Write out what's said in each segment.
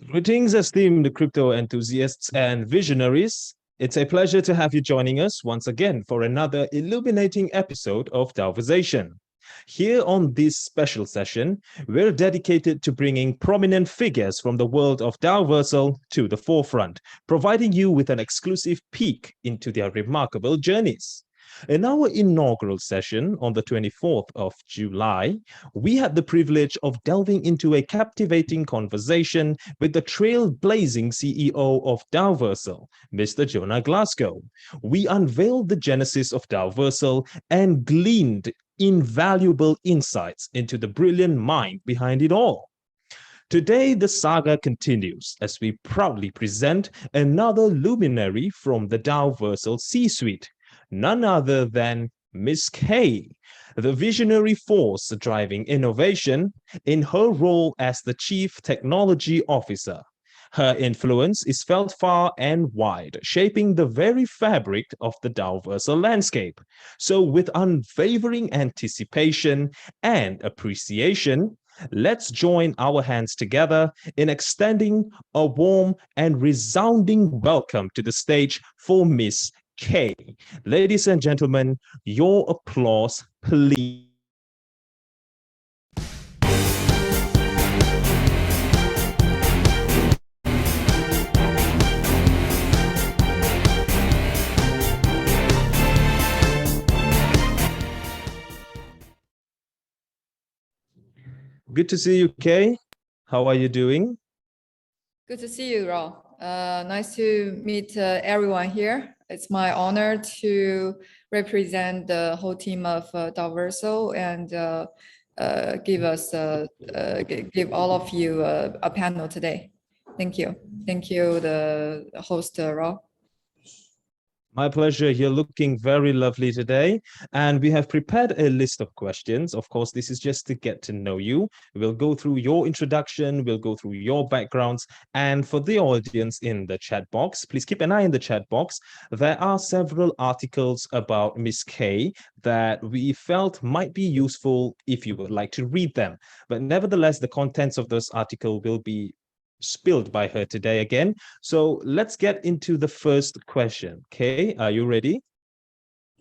Greetings, esteemed crypto enthusiasts and visionaries. It's a pleasure to have you joining us once again for another illuminating episode of Daoversation. Here on this special session, we're dedicated to bringing prominent figures from the world of Daoversal to the forefront, providing you with an exclusive peek into their remarkable journeys. In our inaugural session on the 24th of July, we had the privilege of delving into a captivating conversation with the trailblazing CEO of Daoversal, Mr. Jonah Glasgow. We unveiled the genesis of Daoversal and gleaned invaluable insights into the brilliant mind behind it all. Today, the saga continues as we proudly present another luminary from the Daoversal C-suite, none other than Miss K, the visionary force driving innovation in her role as the Chief Technology Officer. Her influence is felt far and wide, shaping the very fabric of the Daoversal landscape. So, with unwavering anticipation and appreciation, let's join our hands together in extending a warm and resounding welcome to the stage for Miss K. Ladies and gentlemen, your applause, please. Good to see you, Kay. How are you doing? Good to see you, Ro. Nice to meet everyone here. It's my honor to represent the whole team of Dao and give all of you a panel today. Thank you. Thank you, the host, Ro. My pleasure. You're looking very lovely today. And we have prepared a list of questions. Of course, this is just to get to know you. We'll go through your introduction, we'll go through your backgrounds. And for the audience in the chat box, please keep an eye in the chat box. There are several articles about Miss K that we felt might be useful if you would like to read them. But nevertheless, the contents of those articles will be spilled by her today again. So let's get into the first question. Okay, are you ready?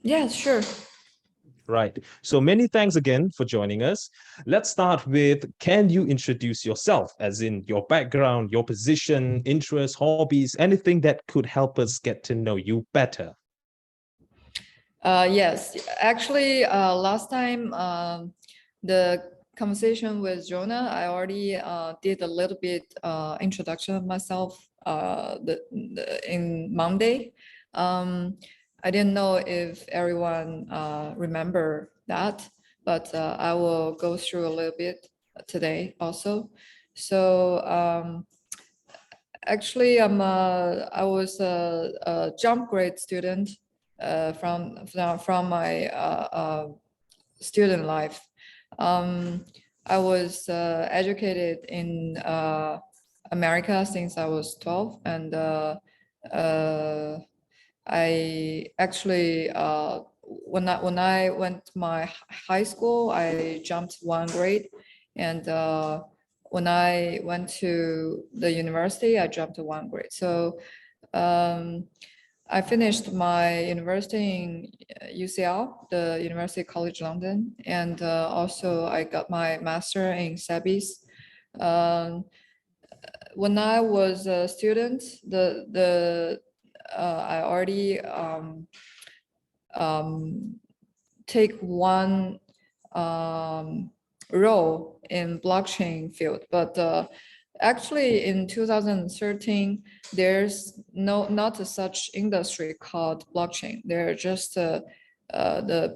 Yeah, sure. Right. So many thanks again for joining us. Let's start with, can you introduce yourself, as in your background, your position, interests, hobbies, anything that could help us get to know you better? Yes, actually, last time the conversation with Jonah, I already did a little bit introduction of myself in Monday. I didn't know if everyone remember that, but I will go through a little bit today also. So actually, I was a jump grade student from my student life. I was educated in America since I was 12, and I actually when I went to my high school, I jumped one grade, and when I went to the university, I jumped one grade. So I finished my university in UCL, the University College London, and also I got my master in SEBIS. When I was a student, I already take one role in blockchain field, but actually in 2013, there's not a such industry called blockchain. They're just the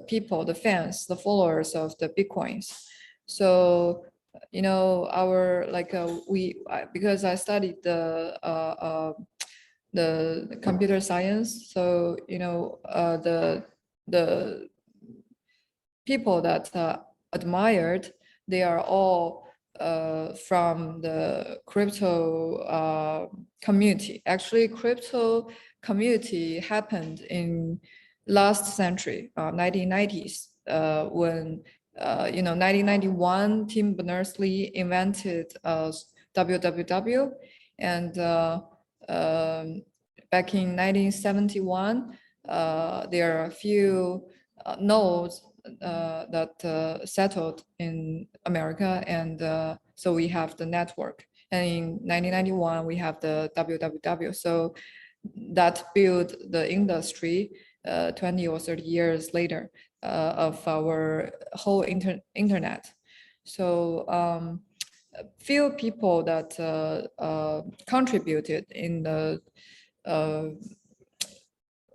people, the fans, the followers of the Bitcoins. So our because I studied the computer science, so the people that admired, they are all from the crypto community. Actually, crypto community happened in last century, 1990s, when 1991, Tim Berners-Lee invented www. And back in 1971, there are a few nodes that settled in America, and so we have the network. And in 1991, we have the www. So that built the industry 20 or 30 years later of our whole internet. So few people that contributed in the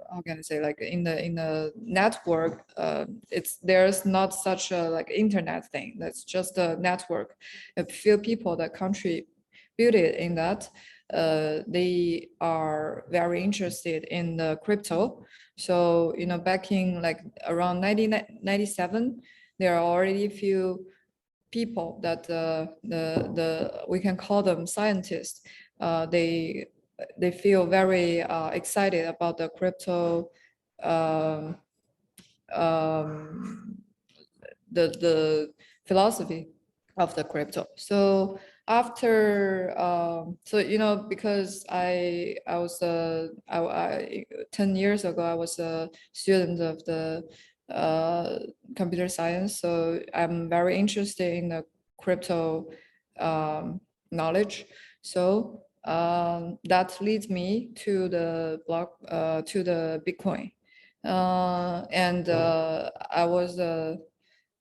how can I say, like in the network, there's not such a like internet thing. That's just a network. A few people that contributed in that, they are very interested in the crypto. So back in like around 1997, there are already a few people that we can call them scientists. They feel very excited about the crypto, um, um, the philosophy of the crypto. So after because I was 10 years ago I was a student of the computer science, so I'm very interested in the crypto knowledge. So that leads me to the to the Bitcoin, and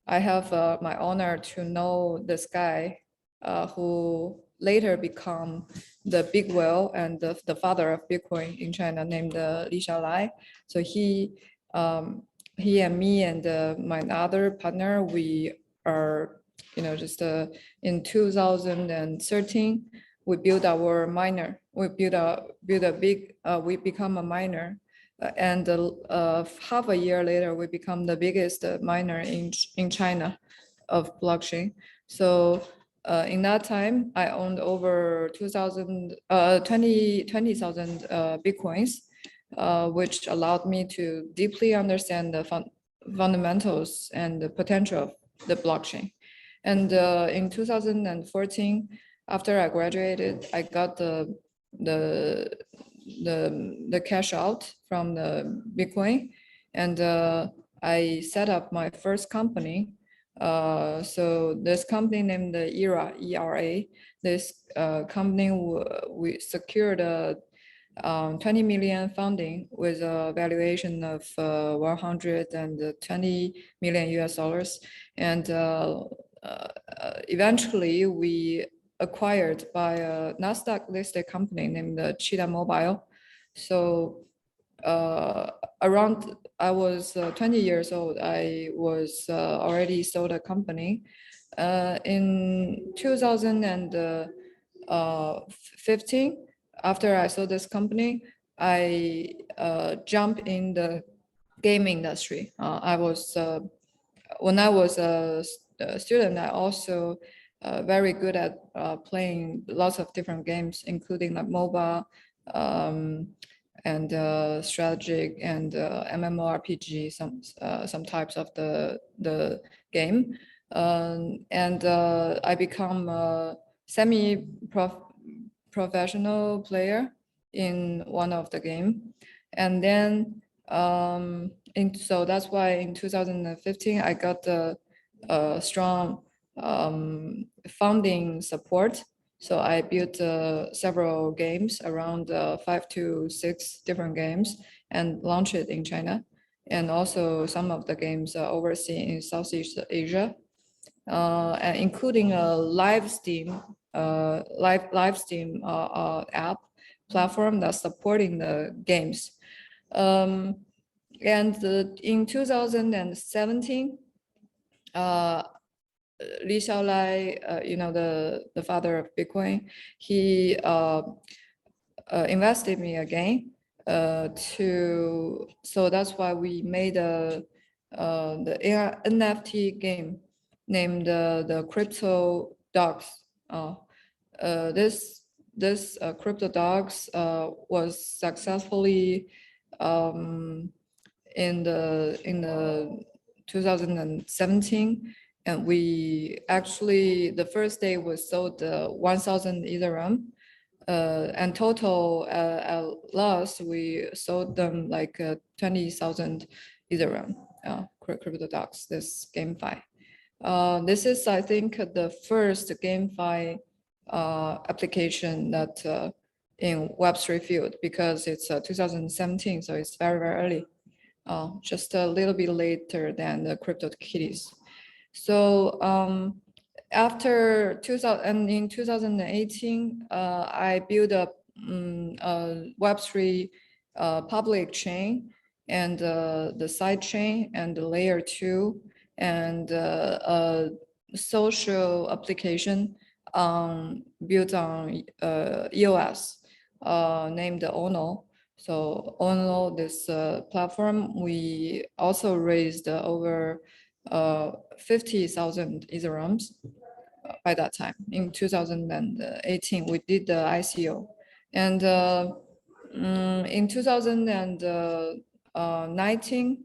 I have my honor to know this guy who later become the big whale and the father of Bitcoin in China, named Li Xiaolai. So he and me and my other partner, we are just in 2013 we built our miner. We built a big. We become a miner, and half a year later, we become the biggest miner in China of blockchain. So in that time, I owned over 20,000 Bitcoins, which allowed me to deeply understand the fundamentals and the potential of the blockchain. And in 2014, after I graduated, I got the cash out from the Bitcoin, and I set up my first company. So this company named the ERA. This company we secured a 20 million funding with a valuation of 120 million US dollars, and eventually we acquired by a Nasdaq listed company named Cheetah Mobile. So around I was 20 years old, I was already sold a company. In 2015, after I sold this company, I jumped in the game industry. When I was a student, I also very good at playing lots of different games, including like MOBA and strategic and MMORPG, some types of the game, and I become a semi-professional player in one of the game, and then so that's why in 2015 I got the strong funding support. So I built several games, around 5 to 6 different games, and launched it in China, and also some of the games overseas in Southeast Asia, and including a live Steam app platform that's supporting the games. And in 2017, Li Xiaolai, the father of Bitcoin, he invested me again so that's why we made the NFT game named the Crypto Dogs. This Crypto Dogs was successfully in the 2017 and we actually, the first day we sold 1,000 Ethereum, and total at last we sold them like 20,000 Ethereum, crypto docs, this GameFi. This is, I think, the first GameFi application that in Web3 field, because it's 2017, so it's very, very early, just a little bit later than the CryptoKitties. So after 2000, and in 2018, I built a Web3 public chain, and the side chain and the layer 2, and a social application built on EOS named Ono. So Ono, this platform, we also raised over 50,000 Ethereums by that time. In 2018, we did the ICO. And in 2019,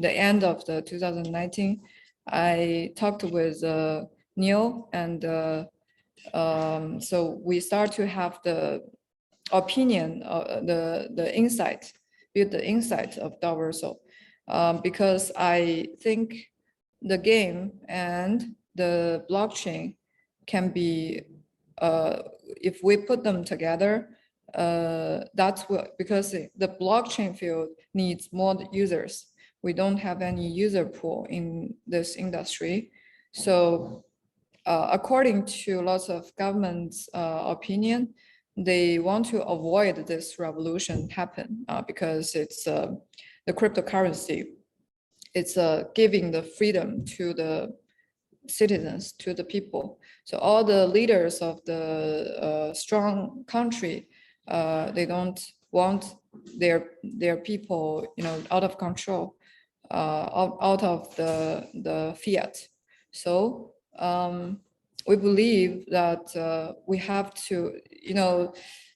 the end of the 2019, I talked with Neil, and so we start to have the opinion, the insight, build the insight of Dao Verso, because I think the game and the blockchain can be, if we put them together, that's what, because the blockchain field needs more users. We don't have any user pool in this industry. So according to lots of governments' opinion, they want to avoid this revolution happen because it's the cryptocurrency. It's giving the freedom to the citizens, to the people. So all the leaders of the strong country, they don't want their people, out of control, out of the fiat. So we believe that we have to,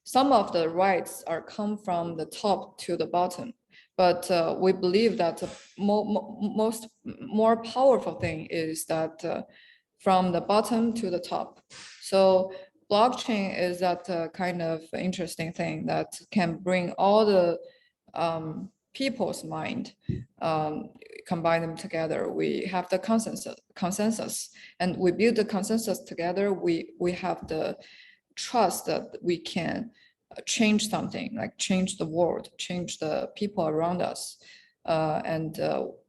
some of the rights are come from the top to the bottom, but we believe that the more powerful thing is that from the bottom to the top. So blockchain is that kind of interesting thing that can bring all the people's mind, combine them together. We have the consensus, and we build the consensus together. We have the trust that we can change something, like change the world, change the people around us, and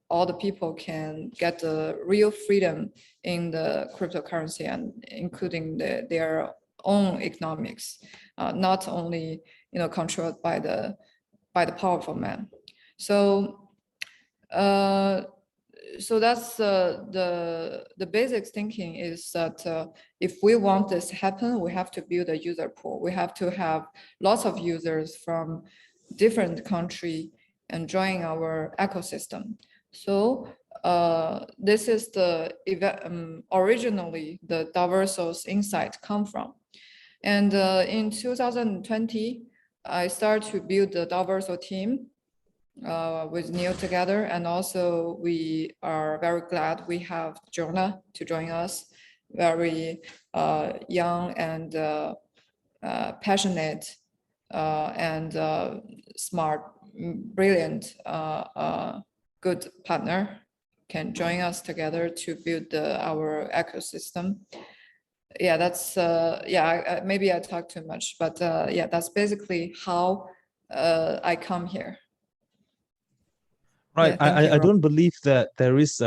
all the people can get the real freedom in the cryptocurrency, and including their own economics, not only controlled by the powerful man. So so that's the basic thinking is that if we want this to happen, we have to build a user pool. We have to have lots of users from different country and join our ecosystem. So this is the originally the Daoversal's insight come from. And in 2020, I started to build the Daoversal team with Neil together. And also we are very glad we have Jonah to join us, very young and passionate and smart, brilliant, good partner can join us together to build our ecosystem. Yeah, that's maybe I talk too much, but yeah, that's basically how I come here. Right. Yeah, I don't believe that there is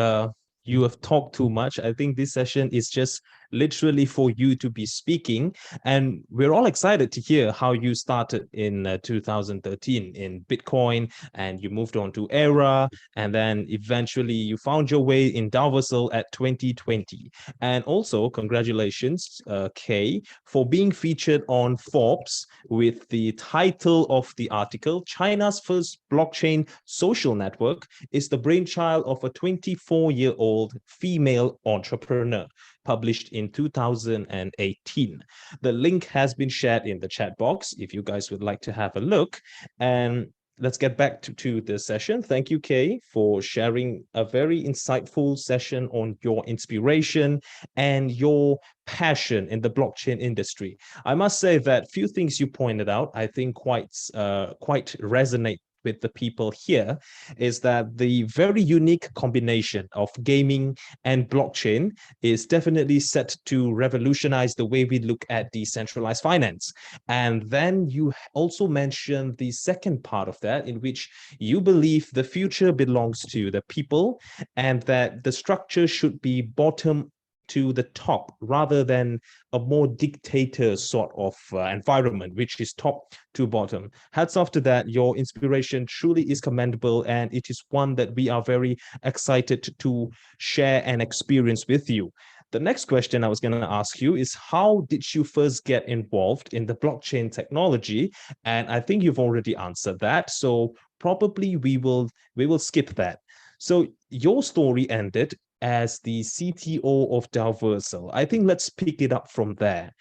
you have talked too much. I think this session is just literally for you to be speaking. And we're all excited to hear how you started in 2013 in Bitcoin, and you moved on to Era, and then eventually you found your way in Daoversal at 2020. And also congratulations, Kay, for being featured on Forbes with the title of the article, China's first blockchain social network is the brainchild of a 24-year-old female entrepreneur, published in 2018. The link has been shared in the chat box if you guys would like to have a look. And let's get back to the session. Thank you, Kay, for sharing a very insightful session on your inspiration and your passion in the blockchain industry. I must say that few things you pointed out, I think quite resonate with the people here, is that the very unique combination of gaming and blockchain is definitely set to revolutionize the way we look at decentralized finance. And then you also mentioned the second part of that, in which you believe the future belongs to the people and that the structure should be bottom to the top rather than a more dictator sort of environment, which is top to bottom. Hats off to that. Your inspiration truly is commendable, and it is one that we are very excited to share and experience with you. The next question I was going to ask you is, how did you first get involved in the blockchain technology? And I think you've already answered that. So probably we will skip that. So your story ended as the CTO of Daoversal. I think let's pick it up from there.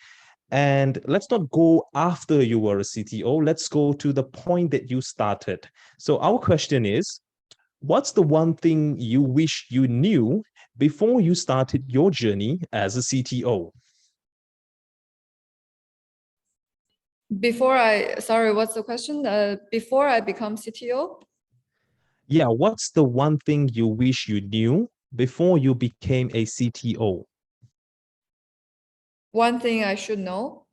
And let's not go after you were a CTO. Let's go to the point that you started. So our question is, what's the one thing you wish you knew before you started your journey as a CTO? Sorry, what's the question? Before I become CTO? Yeah, what's the one thing you wish you knew before you became a CTO? One thing I should know.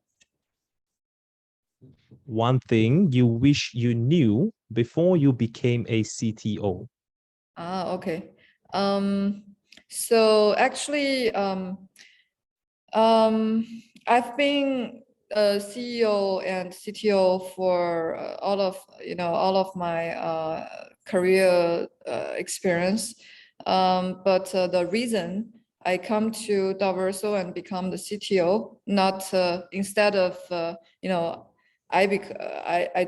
One thing you wish you knew before you became a CTO. Okay. So actually, I've been a CEO and CTO for all of my career experience. But the reason I come to Dao Verso and become the CTO, not instead of I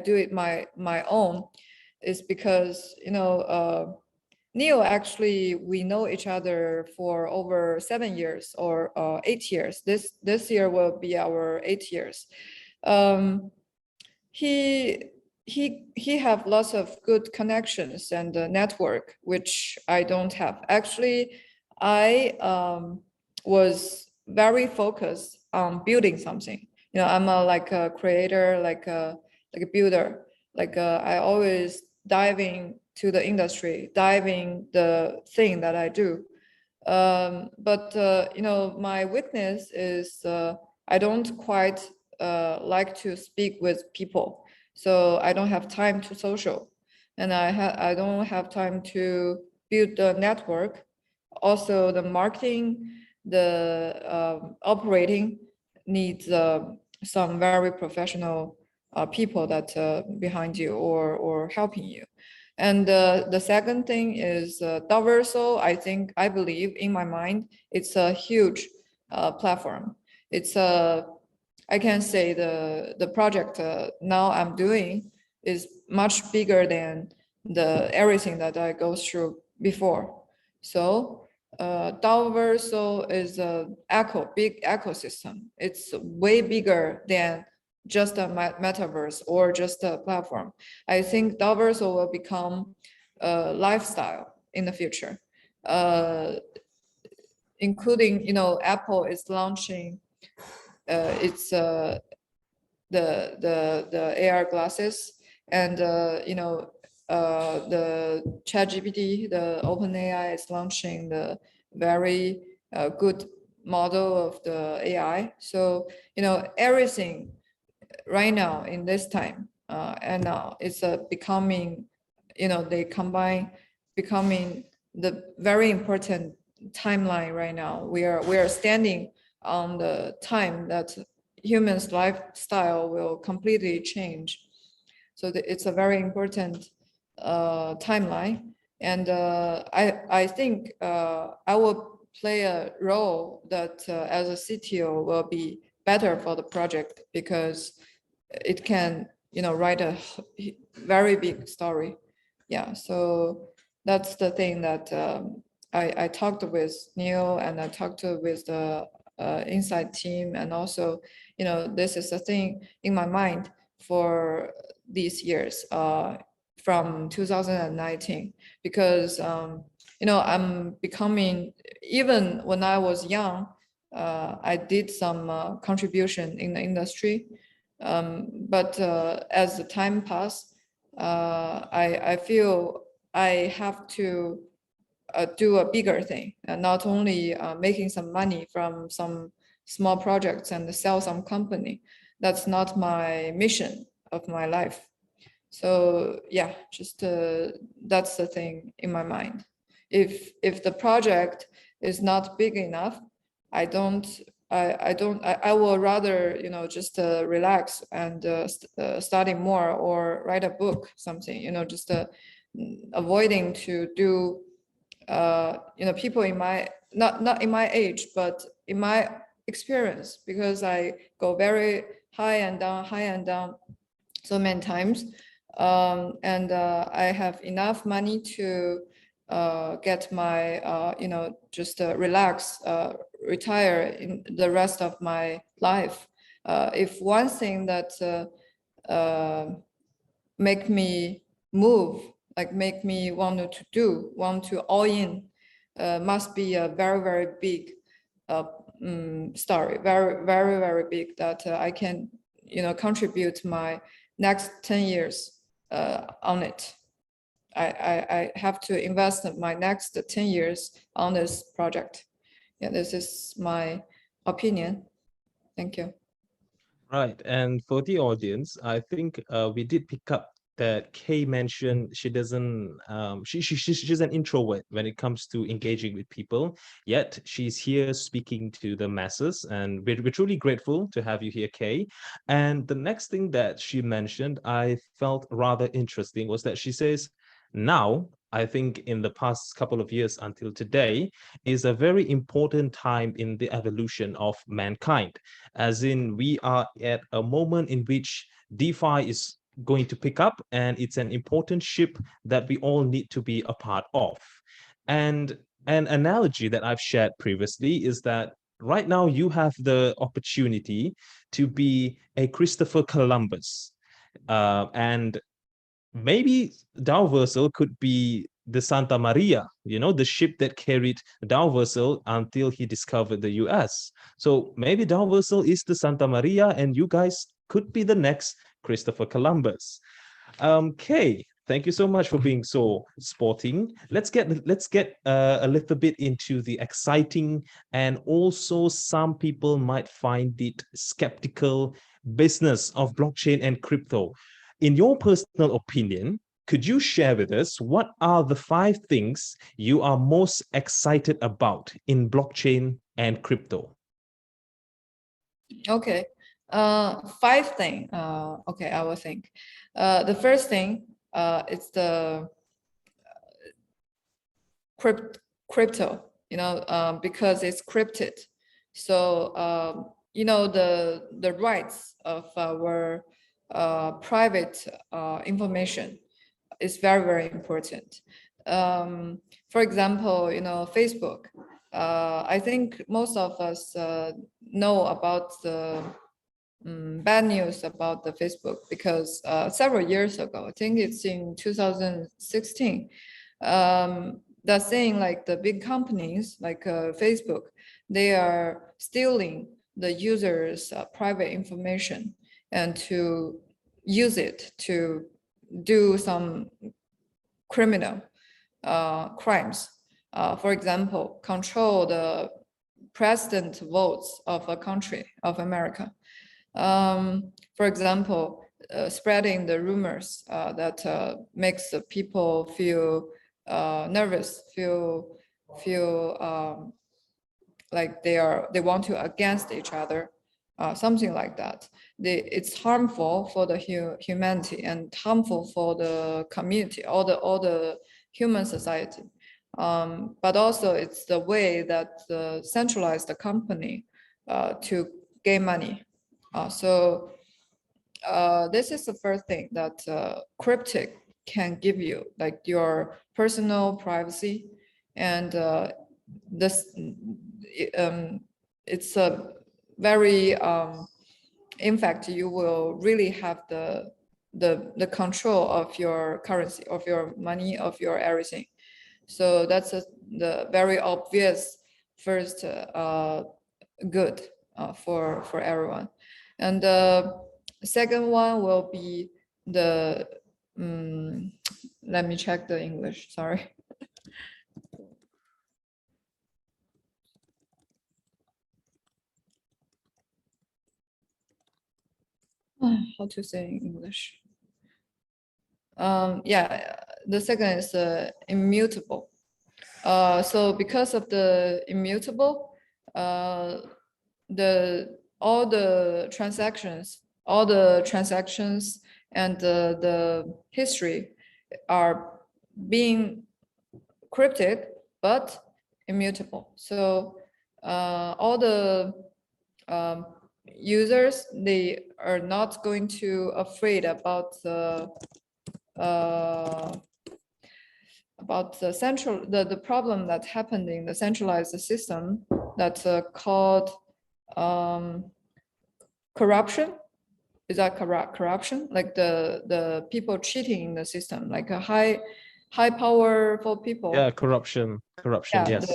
do it my own, is because Neil, actually, we know each other for over 7 years or 8 years. This year will be our 8 years. Um, he have lots of good connections and network, which I don't have. Actually, I was very focused on building something. I'm like a creator, like a builder. I always diving to the industry, diving the thing that I do. But my weakness is I don't quite like to speak with people, so I don't have time to social, and I don't have time to build the network. Also, the marketing, the operating needs some very professional people that behind you or helping you. And the second thing is Dao Verso. I believe in my mind, it's a huge platform. It's I can say the project now I'm doing is much bigger than the everything that I go through before. So Dao Verso is a big ecosystem. It's way bigger than just a metaverse or just a platform. I think Dao Verso will become a lifestyle in the future, including Apple is launching its the AR glasses, and the ChatGPT, the OpenAI is launching the very good model of the AI. So everything right now in this time and now it's becoming they combine becoming the very important timeline right now. We are standing on the time that humans lifestyle will completely change. So it's a very important timeline, and I think I will play a role that as a CTO will be better for the project, because it can write a very big story. Yeah, so that's the thing that I talked with Neil, and I talked with the inside team, and also this is the thing in my mind for these years. from 2019 because I'm becoming, even when I was young, I did some contribution in the industry, but as the time passed, I feel I have to do a bigger thing, and not only making some money from some small projects and sell some company. That's not my mission of my life. So yeah, just that's the thing in my mind. If the project is not big enough, I don't. I will rather just relax and study more or write a book, something, just avoiding to do people in my, not in my age, but in my experience, because I go very high and down so many times, and I have enough money to get my just relax, retire in the rest of my life. If one thing that make me move, like make me want to all in, must be a very, very big story, very, very, very big, that I can, contribute my next 10 years on it. I have to invest my next 10 years on this project. Yeah, this is my opinion. Thank you. Right. And for the audience, I think we did pick up that Kay mentioned she doesn't she's an introvert when it comes to engaging with people, yet she's here speaking to the masses, and we're truly grateful to have you here, Kay. And the next thing that she mentioned I felt rather interesting was that she says now, I think in the past couple of years until today, is a very important time in the evolution of mankind, as in we are at a moment in which DeFi is going to pick up, and it's an important ship that we all need to be a part of. And an analogy that I've shared previously is that right now you have the opportunity to be a Christopher Columbus, and maybe Dao Verso could be the Santa Maria, the ship that carried Dao Verso until he discovered the US. So maybe Dao Verso is the Santa Maria, and you guys could be the next Christopher Columbus. Kay, thank you so much for being so sporting. Let's get a little bit into the exciting, and also some people might find it skeptical, business of blockchain and crypto. In your personal opinion, could you share with us what are the 5 things you are most excited about in blockchain and crypto? Okay. Five thing. Okay, I will think. The first thing, it's the crypto. Because it's crypted. So the rights of our private information is very, very important. For example, Facebook. I think most of us know about the bad news about the Facebook, because several years ago, I think it's in 2016, they're saying like the big companies like Facebook, they are stealing the users' private information and to use it to do some criminal crimes. For example, control the president votes of a country of America. For example, spreading the rumors that makes the people feel nervous, feel like they want to against each other, something like that. It's harmful for the humanity and harmful for the community, all the human society. But also it's the way that the centralized company to gain money. So this is the first thing that cryptic can give you, like your personal privacy, and this it's a very in fact you will really have the the control of your currency, of your money, of your everything. So that's the very obvious first good for everyone. And the second one will be the let me check the English, sorry. How to say in English? Yeah, the second is immutable. So because of the immutable, all the transactions and the history are being cryptic but immutable. So all the users, they are not going to afraid about the the problem that happened in the centralized system that's called corruption. Is that corruption? Like the people cheating in the system, like a high powerful people. Yeah, corruption, yes.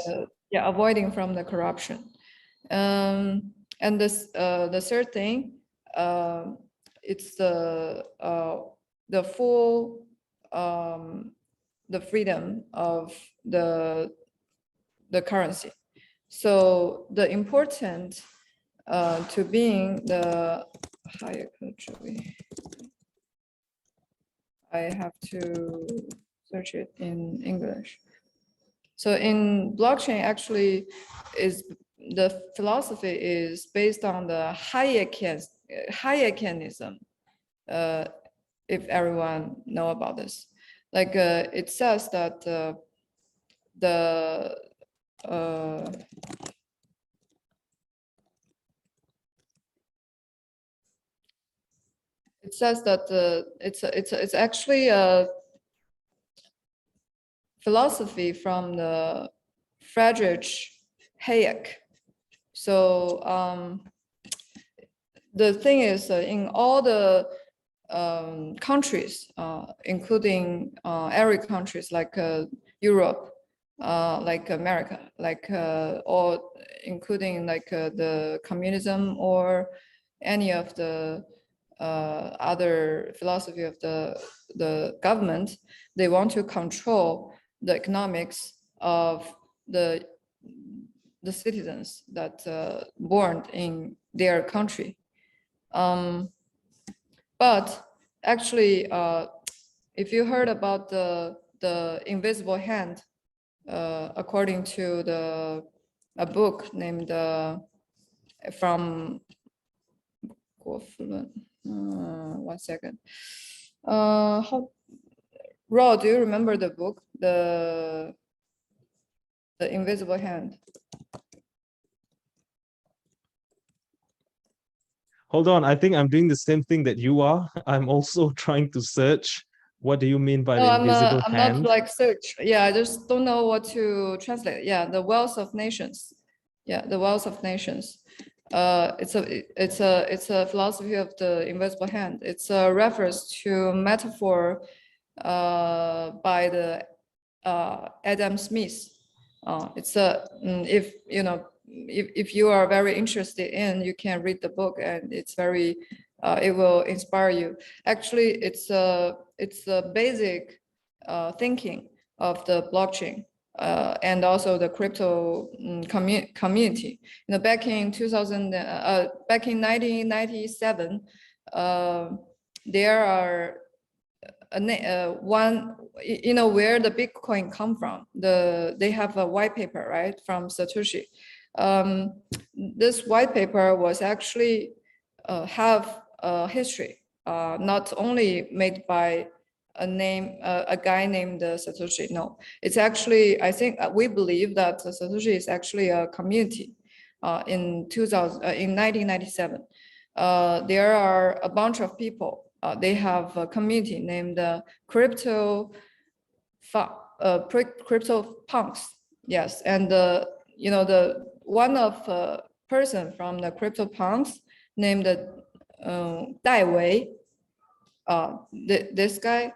Avoiding from the corruption. And this the third thing, it's the full the freedom of the currency. So the important to being the higher country, I have to search it in English. So in blockchain, actually, is the philosophy is based on the Hayekianism. If everyone know about this, like it says that it says that it's actually a philosophy from the Friedrich Hayek. So the thing is, in all the countries, including Arab countries like Europe, like America, like or including like the communism or any of the other philosophy of the government, they want to control the economics of the citizens that born in their country. But actually, if you heard about the invisible hand, according to a book named from 1 second. Raw, do you remember the book, the invisible hand? Hold on, I think I'm doing the same thing that you are. I'm also trying to search. What do you mean by the invisible I'm hand? not like search. Yeah, I just don't know what to translate. Yeah, the wealth of nations. Yeah, the wealth of nations. It's a philosophy of the invisible hand. It's a reference to metaphor by the Adam Smith. It's a if you know if you are very interested in, you can read the book, and it's very it will inspire you. Actually, it's a basic thinking of the blockchain and also the crypto community. You know, back in 1997, there are one, you know, where the Bitcoin come from. They have a white paper, right, from Satoshi. This white paper was actually have a history, not only made by a guy named Satoshi. No, it's actually, I think we believe that Satoshi is actually a community. In 1997, there are a bunch of people. They have a community named crypto punks. Yes, and you know, the one of person from the crypto punks named Dai Wei. this guy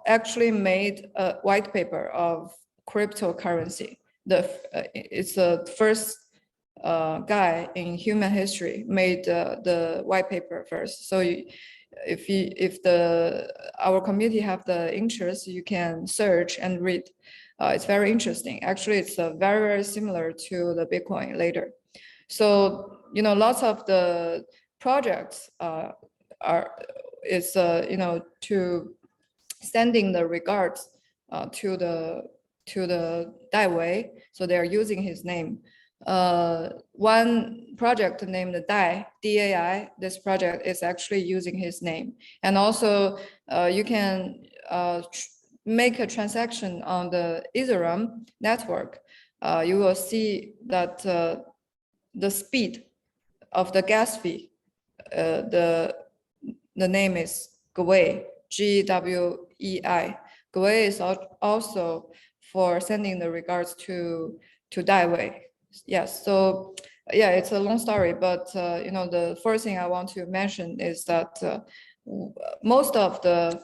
actually made a white paper of cryptocurrency. It's the first guy in human history made the white paper first. So if our community have the interest, you can search and read. It's very interesting. Actually, it's very, very similar to the Bitcoin later. So, lots of the projects to sending the regards to the Dai Wei. So they're using his name. One project named DAI, this project is actually using his name. And also you can make a transaction on the Ethereum network. You will see that the speed of the gas fee, the name is Gwei, GWEI. Gwei is also for sending the regards to Dai Wei. Yes, so yeah, it's a long story, but the first thing I want to mention is that most of the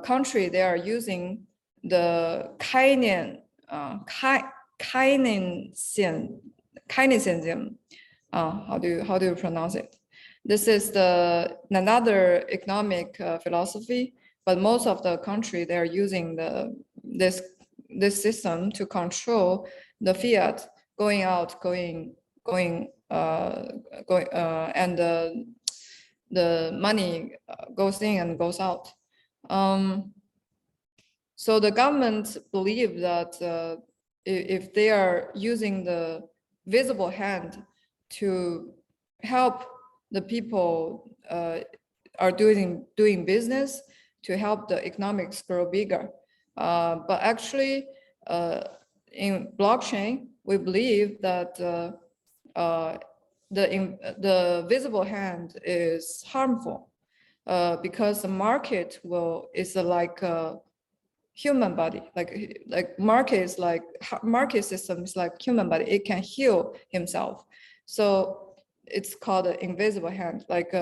country, they are using the Keynesianism. How do you pronounce it? This is another economic philosophy, but most of the country, they're using this system to control the fiat going out, and the money goes in and goes out. So the government believe that if they are using the visible hand to help the people are doing business, to help the economics grow bigger. But actually, in blockchain, we believe that the visible hand is harmful because the market is like a human body, like market system is like human body. It can heal himself. So it's called an invisible hand. Like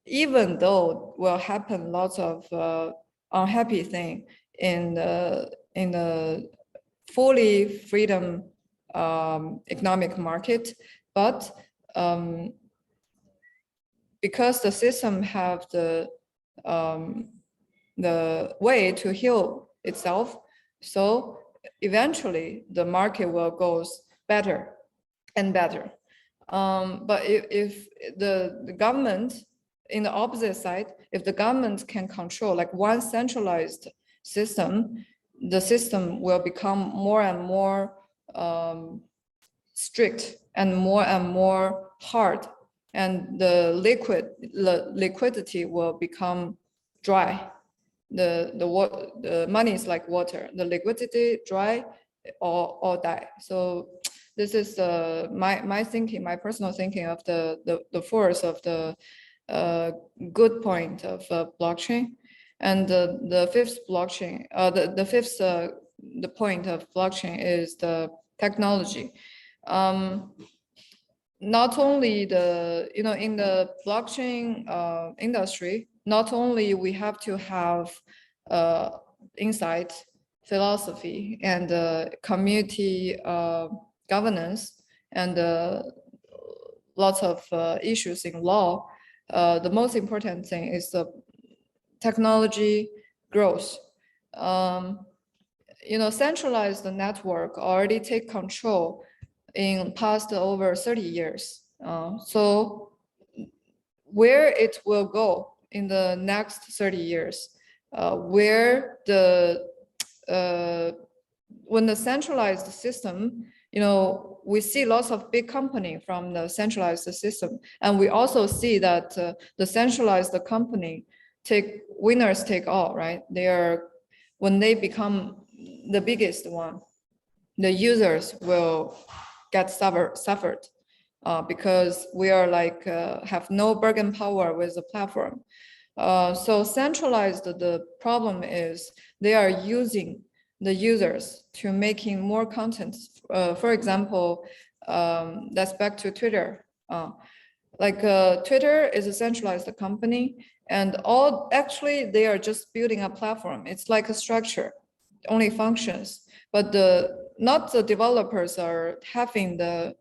even though will happen lots of unhappy thing in the fully freedom economic market, but because the system have the way to heal itself, so eventually the market will goes better and better. But if the government, in the opposite side, if the government can control like one centralized system, the system will become more and more strict and more hard, and the liquidity will become dry. The money is like water. The liquidity dry or die. So this is my thinking, my personal thinking of the force of the good point of blockchain. And the fifth blockchain, the fifth the point of blockchain is the technology. Not only in the blockchain industry, not only we have to have insight, philosophy, and community governance, and lots of issues in law. The most important thing is the technology growth. Centralized network already take control in past over 30 years. So where it will go in the next 30 years, where when the centralized system, we see lots of big company from the centralized system, and we also see that the centralized company winners take all, right? When they become the biggest one, the users will get suffered because we are like have no bargain power with the platform. So centralized, the problem is they are using the users to making more content. For example, that's back to Twitter. Twitter is a centralized company, and actually they are just building a platform. It's like a structure, only functions, but not the developers are having the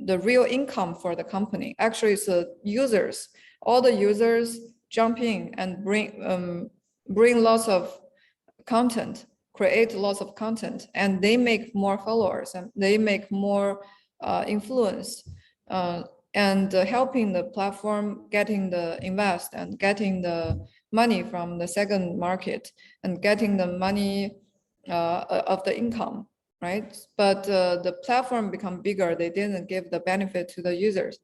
real income for the company. Actually, it's the users. All the users jump in and bring lots of content, create lots of content, and they make more followers and they make more influence, and helping the platform getting the invest and getting the money from the second market and getting the money of the income, right? But the platform become bigger. They didn't give the benefit to the users.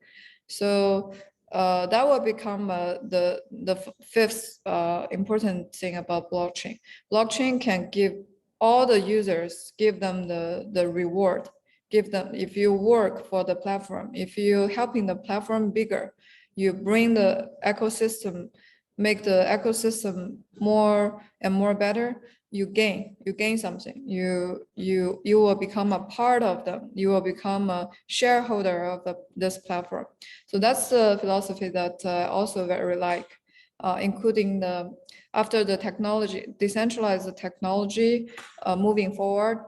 So that will become the fifth important thing about blockchain. Blockchain can give all the users, give them the reward, give them, if you work for the platform, if you helping the platform bigger, you bring the ecosystem, make the ecosystem more and more better, you gain something. You will become a part of them. You will become a shareholder of this platform. So that's the philosophy that I also very like, including after the technology, decentralized technology, moving forward.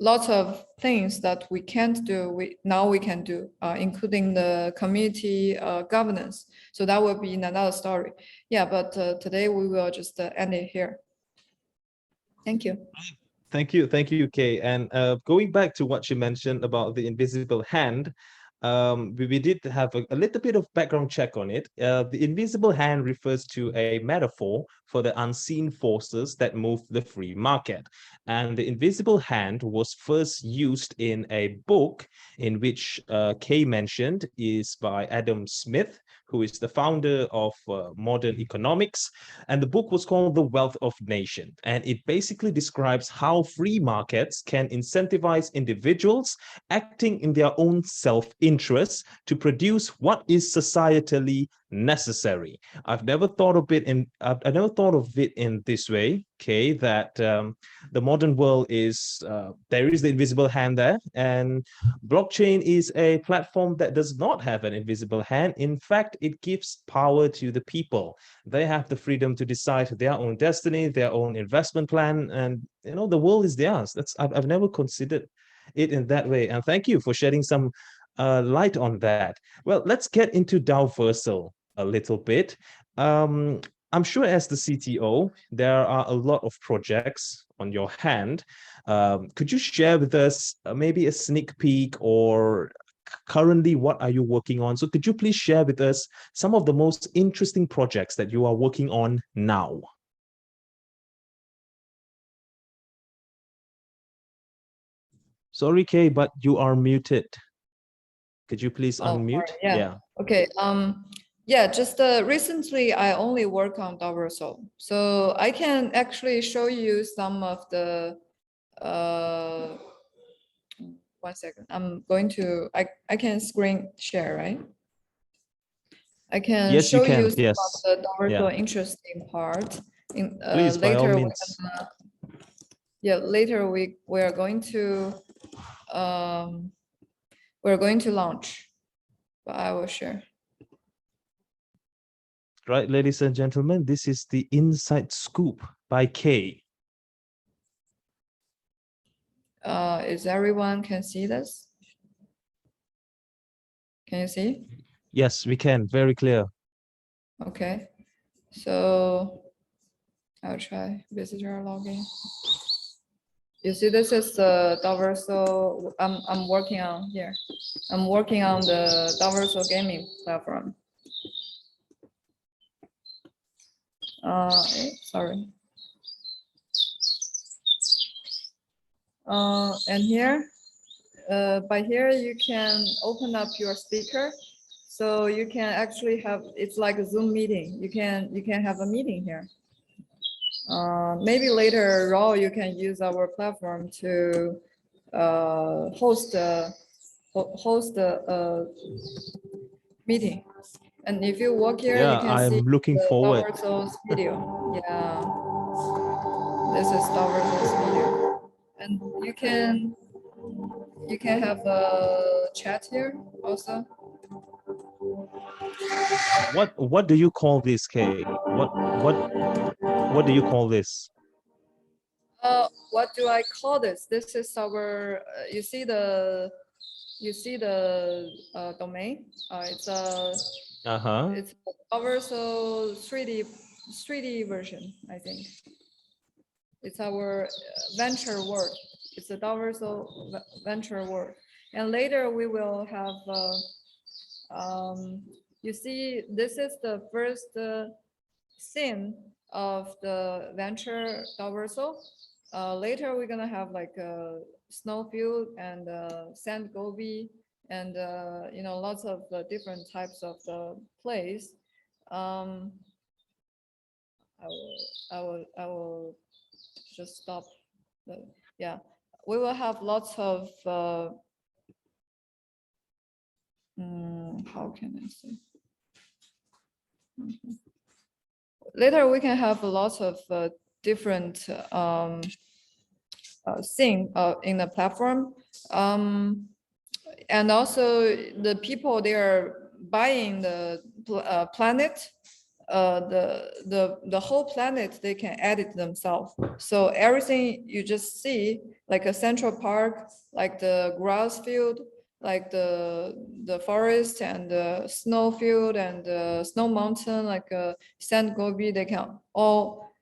Lots of things that we can't do, now we can do, including the community governance. So that will be another story. Yeah, but today we will just end it here. Thank you. Thank you, Kay. And going back to what you mentioned about the invisible hand, we did have a little bit of background check on it. The invisible hand refers to a metaphor for the unseen forces that move the free market. And the invisible hand was first used in a book in which Kay mentioned is by Adam Smith, who is the founder of modern economics. And the book was called The Wealth of Nations. And it basically describes how free markets can incentivize individuals acting in their own self-interest to produce what is societally necessary. I've never thought of it in this way, okay, that the modern world is there is the invisible hand there, and blockchain is a platform that does not have an invisible hand. In fact, it gives power to the people. They have the freedom to decide their own destiny, their own investment plan, and the world is theirs. I've never considered it in that way, and thank you for shedding some light on that. Well, let's get into Daoversal a little bit. I'm sure as the CTO, there are a lot of projects on your hand. Could you share with us maybe a sneak peek, or currently what are you working on? So could you please share with us some of the most interesting projects that you are working on now? Sorry, Kay, but you are muted. Could you please unmute? Sorry. Yeah. Okay. Yeah, just recently I only work on Dao Verso. So I can actually show you some of the 1 second. I'm going to I can screen share, right? I can Yes, you show can. you some Yes. of the Dao Verso Yeah. interesting part. In Please, by all later means. later we are going to we're going to launch, but I will share. Right, ladies and gentlemen, this is the Inside Scoop by Kay. Is everyone can see this? Can you see? Yes, we can. Very clear. Okay. So I'll try visitor login. You see, this is the Dao Verso I'm working on here. I'm working on the Dao Verso gaming platform. Sorry. And here, by here you can open up your speaker, so you can actually have, it's like a Zoom meeting. You can have a meeting here. Maybe later, Raw, you can use our platform to host a meeting. And if you walk here, Yeah, you can I'm see looking the forward. Dao Verso's video. Yeah, this is Dao Verso's video, and you can You can have a chat here also. What do you call this, Kay? What do you call this? What do I call this? This is our. You see the domain. Uh-huh. It's a Verso 3D version. I think it's our venture word. It's a Daoversal venture word. And later we will have. You see, this is the first scene of the venture Daoversal. Later, we're gonna have like a snowfield and sand gobi and lots of different types of the place. Um, I will just stop. Yeah, we will have lots of. How can I say? Later, we can have lots of different thing in the platform. And also the people, they are buying the planet, the whole planet, they can edit themselves. So everything you just see, like a Central Park, like the grass field, like the forest and the snow field and the snow mountain, like a sand gobi, they can all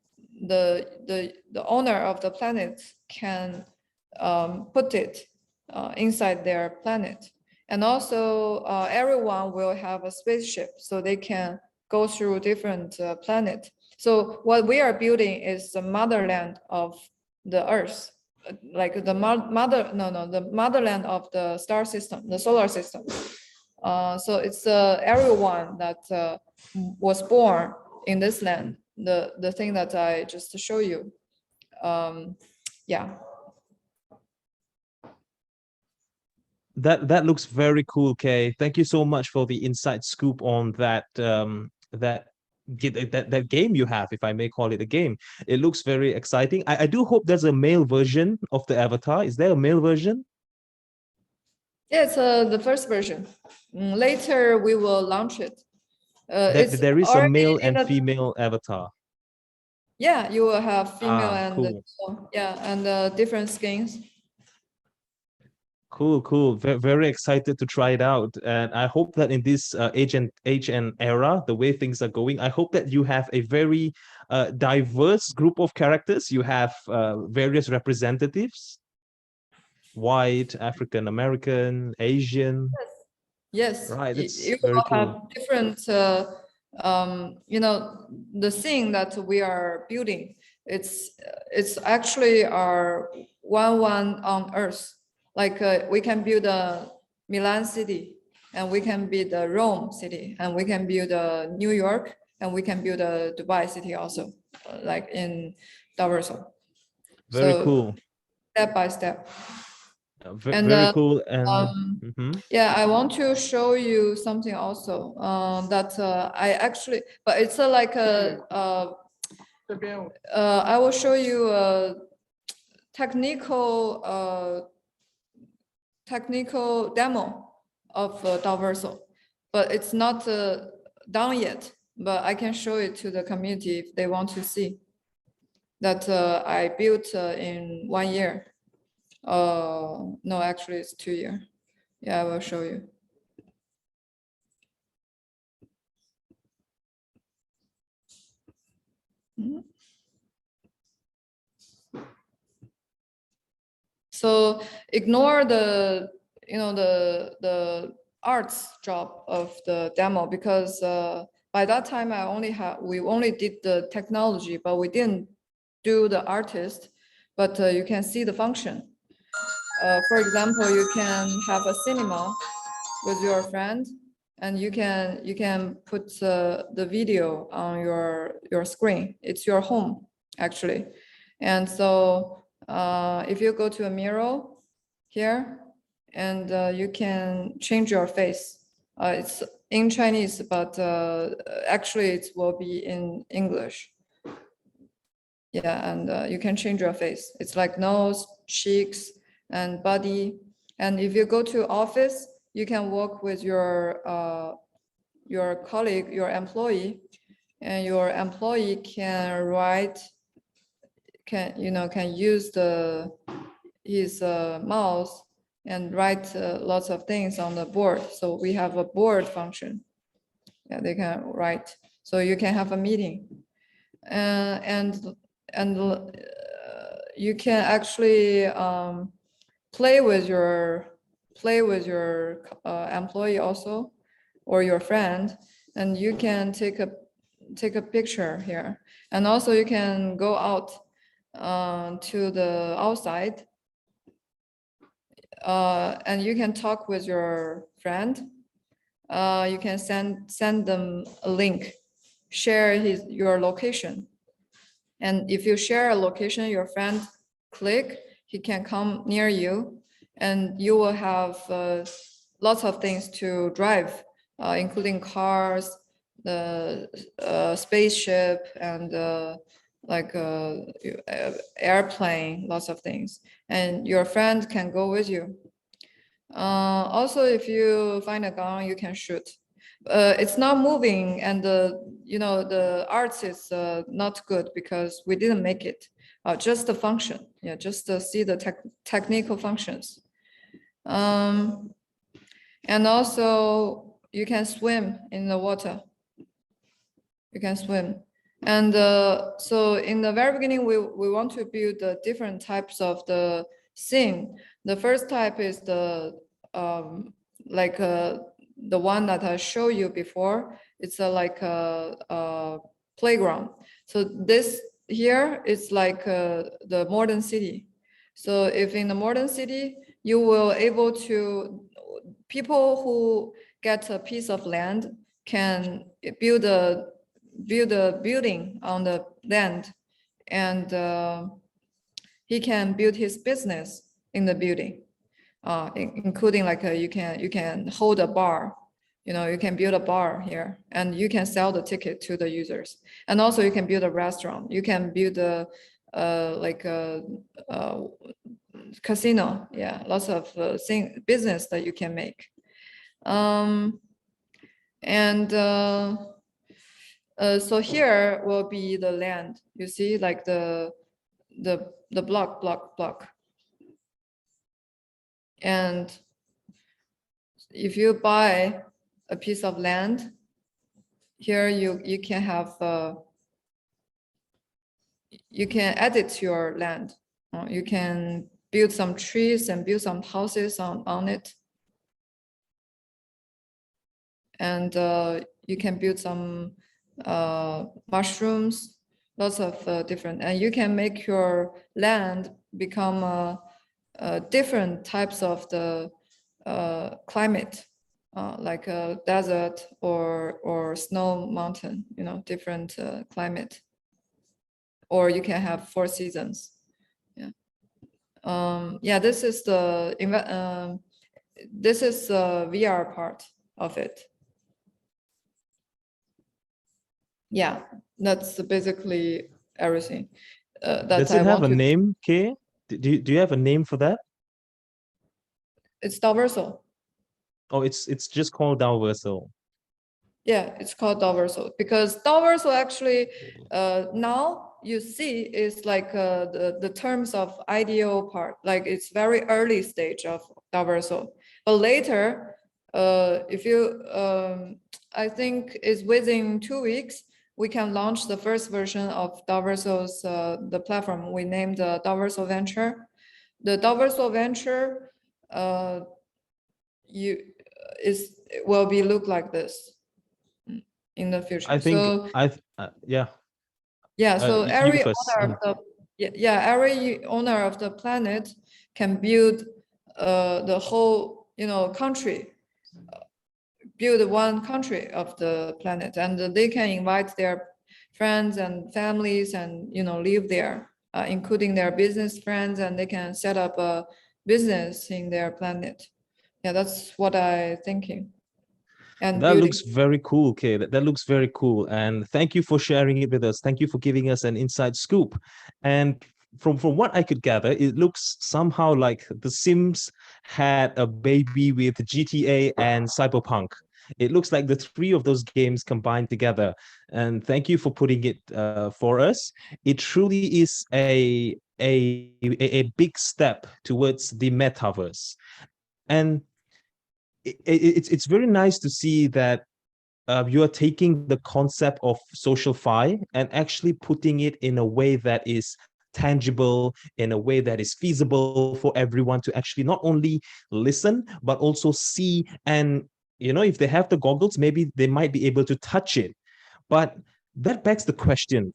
the owner of the planet can put it inside their planet. And also everyone will have a spaceship so they can go through different planets. So what we are building is the motherland of the Earth, like the motherland of the star system, the solar system. So it's everyone that was born in this land, the thing that I just show you. Yeah. That looks very cool, Kay. Thank you so much for the inside scoop on that game you have, if I may call it a game. It looks very exciting. I do hope there's a male version of the avatar. Is there a male version? Yeah, it's the first version. Later we will launch it. That It's there is a already male in and a, female avatar. yeah, you will have female Ah, and cool. yeah, and different skins. Cool. Very excited to try it out. And I hope that in this age and era, the way things are going, I hope that you have a very diverse group of characters. You have various representatives, white, African American, Asian. Yes, Right, that's you very will have cool. different, the thing that we are building. It's actually our one on Earth. Like we can build a Milan city, and we can build a Rome city, and we can build a New York, and we can build a Dubai city also, like in Daoversal. Very So cool. step by step. And Very cool. And um, mhm. yeah, I want to show you something also that I actually, but it's like a, I will show you a technical technical demo of Daoversal, but it's not done yet. But I can show it to the community if they want to see that I built in 1 year. No, actually it's 2 years. Yeah, I will show you. So ignore the the arts job of the demo because by that time we only did the technology, but we didn't do the artist. But you can see the function. For example, you can have a cinema with your friend, and you can put the video on your screen. It's your home actually, and so if you go to a mirror here, and you can change your face. It's in Chinese, but actually it will be in English. Yeah, and you can change your face. It's like nose, cheeks, and body, And if you go to office, you can work with your colleague, your employee, and your employee can use his mouse and write lots of things on the board. So we have a board function. Yeah, they can write. So you can have a meeting, and you can actually play with your employee also, or your friend, and you can take a picture here. And also you can go out to the outside, and you can talk with your friend. You can send them a link, share your location. And if you share a location, your friend click, he can come near you, and you will have lots of things to drive, including cars, the spaceship, and like airplane, lots of things. And your friend can go with you. Also, if you find a gun, you can shoot. It's not moving, and the arts is not good because we didn't make it. Just the function, yeah, just to see the technical functions. And also you can swim in the water. You can swim. And so in the very beginning, we want to build the different types of the scene. The first type is the the one that I showed you before. It's like a playground. So this here is like the modern city. So if in the modern city, you will able to, people who get a piece of land can build a building on the land, and he can build his business in the building, including like you can hold a bar. You can build a bar here, and you can sell the ticket to the users. And also you can build a restaurant. You can build a casino. Yeah, lots of business that you can make. So here will be the land. You see, like the block. And if you buy a piece of land, here you can have you can edit your land. You can build some trees and build some houses on it. And you can build some mushrooms, lots of different, and you can make your land become different types of the climate, like a desert or snow mountain, different climate. Or you can have 4 seasons. Yeah. Yeah, this is the VR part of it. Yeah, that's basically everything. Does it have a name, Kay? Do you have a name for that? It's Daoversal. Oh, it's just called Dao Verso. Yeah, it's called Daoversal because Daoversal actually now you see is like the terms of ideal part, like it's very early stage of Daoversal. But later, if you I think it's within 2 weeks, we can launch the first version of Daoversal's the platform we named the Daoversal Venture. The Daoversal Venture will be look like this in the future. I think so, yeah. Yeah, so every first. owner of the every owner of the planet can build the whole country, build one country of the planet, and they can invite their friends and families and live there, including their business friends, and they can set up a business in their planet. Yeah, that's what I thinking. And that building. Looks very cool, Kay. That looks very cool. And thank you for sharing it with us. Thank you for giving us an inside scoop. And from what I could gather, it looks somehow like The Sims had a baby with GTA and Cyberpunk. It looks like the three of those games combined together. And thank you for putting it for us. It truly is a big step towards the metaverse. And it's very nice to see that you are taking the concept of social fi and actually putting it in a way that is tangible, in a way that is feasible for everyone to actually not only listen but also see. And if they have the goggles, maybe they might be able to touch it. But that begs the question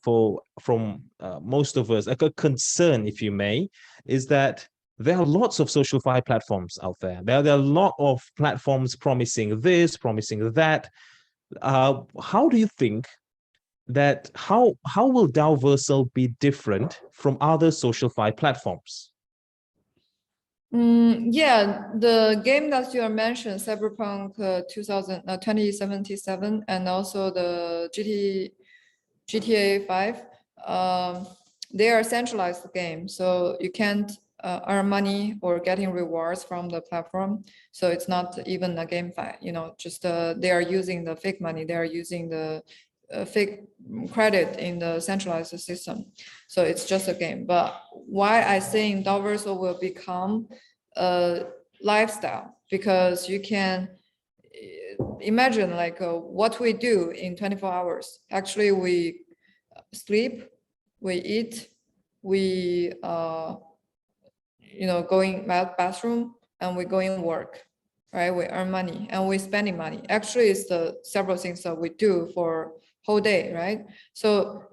from most of us, like a concern, if you may, is that there are lots of social fi platforms out there. There are a lot of platforms promising this, promising that. How do you think that how will Dao Verso be different from other social fi platforms? Yeah, the game that you are mentioned, Cyberpunk 2077, and also the GTA 5, they are centralized game, so you can't earn money or getting rewards from the platform. So it's not even a GameFi, just they are using the fake money, they are using the fake credit in the centralized system. So it's just a game. But why I think Daoversal will become a lifestyle, because you can imagine like what we do in 24 hours. Actually, we sleep, we eat, we going bathroom, and we going work, right? We earn money and we spending money. Actually, it's the several things that we do for whole day, right? So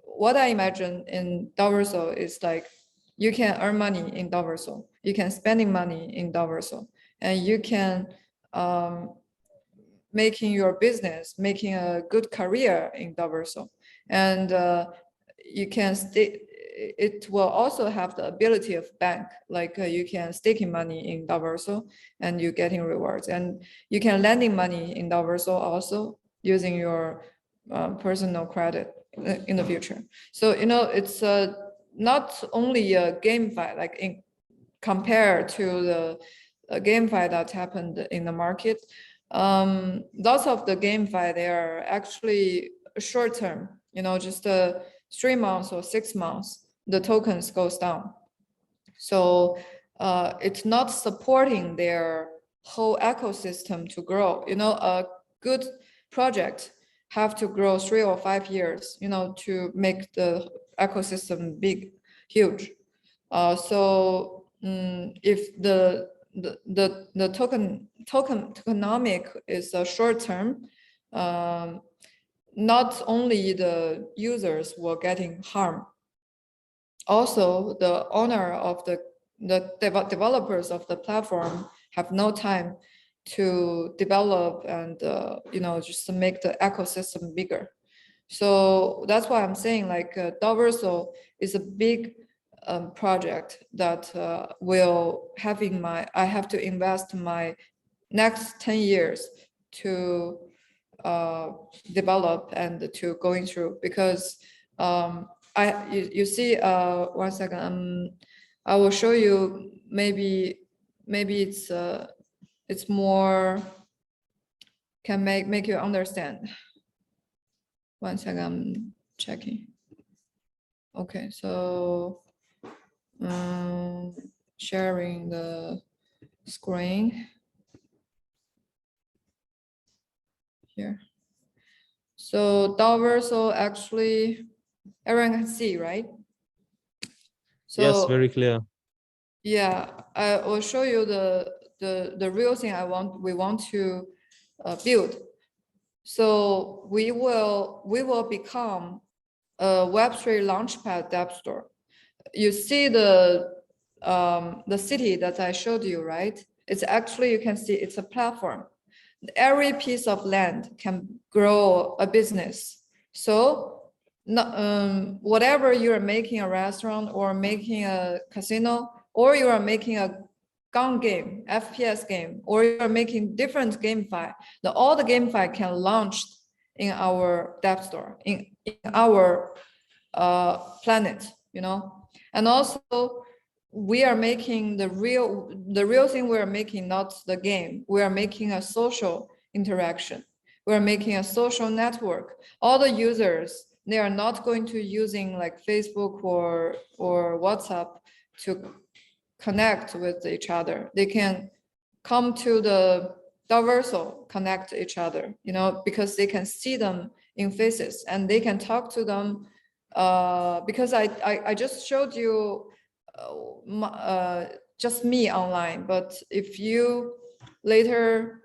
what I imagine in Daoversal is like you can earn money in Daoversal, you can spending money in Daoversal, and you can making your business, making a good career in Daoversal. And you can stay, it will also have the ability of bank, like you can staking money in Daoversal and you getting rewards, and you can lending money in Daoversal also using your personal credit in the future. So it's not only a GameFi, like in compared to the GameFi that happened in the market. Lots of the GameFi, they are actually short term, just 3 months or 6 months, the tokens goes down. So it's not supporting their whole ecosystem to grow. A good project have to grow 3 or 5 years, to make the ecosystem big, huge. So if the tokenomic is a short term, not only the users were getting harm, also the owner of the developers of the platform have no time to develop and just to make the ecosystem bigger. So that's why I'm saying like Daoversal is a big project that will I have to invest my next 10 years to develop and to going through, because you see 1 second, I will show you, maybe it's more can make you understand. 1 second, I'm checking. Okay, so sharing the screen here. So Daoversal, actually everyone can see, right? So Yes, very clear. yeah, I will show you the real thing we want to build. So we will become a Web3 Launchpad App Store. You see the city that I showed you, right? It's actually, you can see it's a platform. Every piece of land can grow a business. So whatever you are making a restaurant or making a casino, or you are making a gun game, FPS game, or you are making different GameFi, all the GameFi can launch in our App Store, in our planet, And also we are making the real thing we are making, not the game. We are making a social interaction. We are making a social network. All the users, they are not going to using like Facebook or WhatsApp to connect with each other. They can come to the Dao Verso, connect each other, you know, because they can see them in faces and they can talk to them. Because I just showed you just me online, but if you later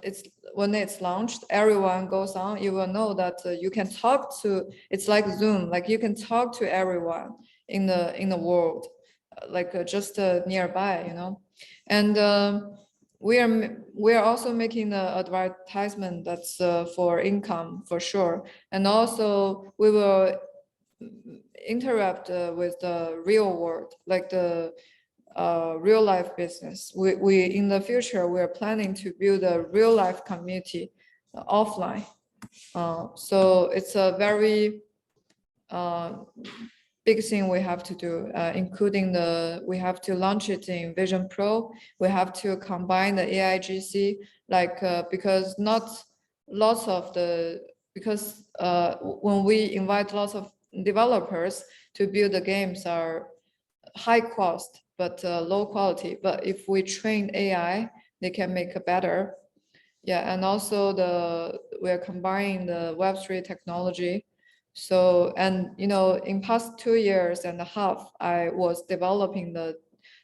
it's when it's launched, everyone goes on, you will know that you can talk to, it's like Zoom, like you can talk to everyone in the world, like just nearby, you know. And we are also making the advertisement that's for income for sure, and also we will interact with the real world, like the real life business. We in the future we are planning to build a real life community offline. So it's a very big thing we have to do, including we have to launch it in Vision Pro. We have to combine the AIGC, like because not lots of the, because when we invite lots of developers to build the games are high cost, but low quality. But if we train AI, they can make a better. Yeah, and also we're combining the Web3 technology. So, and you know, in past 2.5 years, I was developing the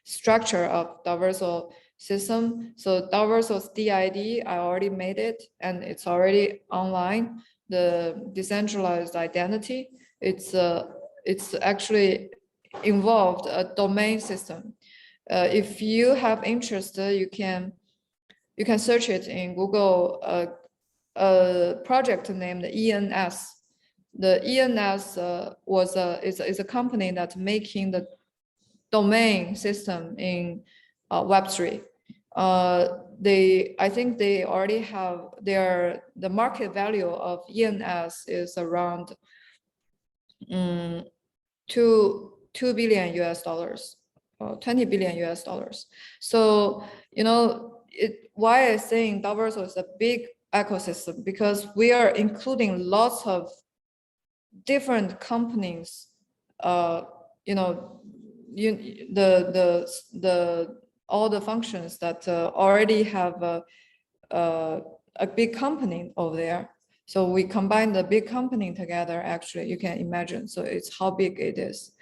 structure of Daoversal system. So Daoversal's DID, I already made it and it's already online. The decentralized identity, it's actually involved a domain system. If you have interest, you can search it in Google. A project named ENS. The ENS is a company that's making the domain system in Web3. I think they already have the market value of ENS is around 2 billion US dollars, or 20 billion US dollars. So, you know, why I'm saying Dao Verso is a big ecosystem, because we are including lots of different companies, you know, all the functions that already have a big company over there. So we combine the big company together, actually, you can imagine. So it's how big it is.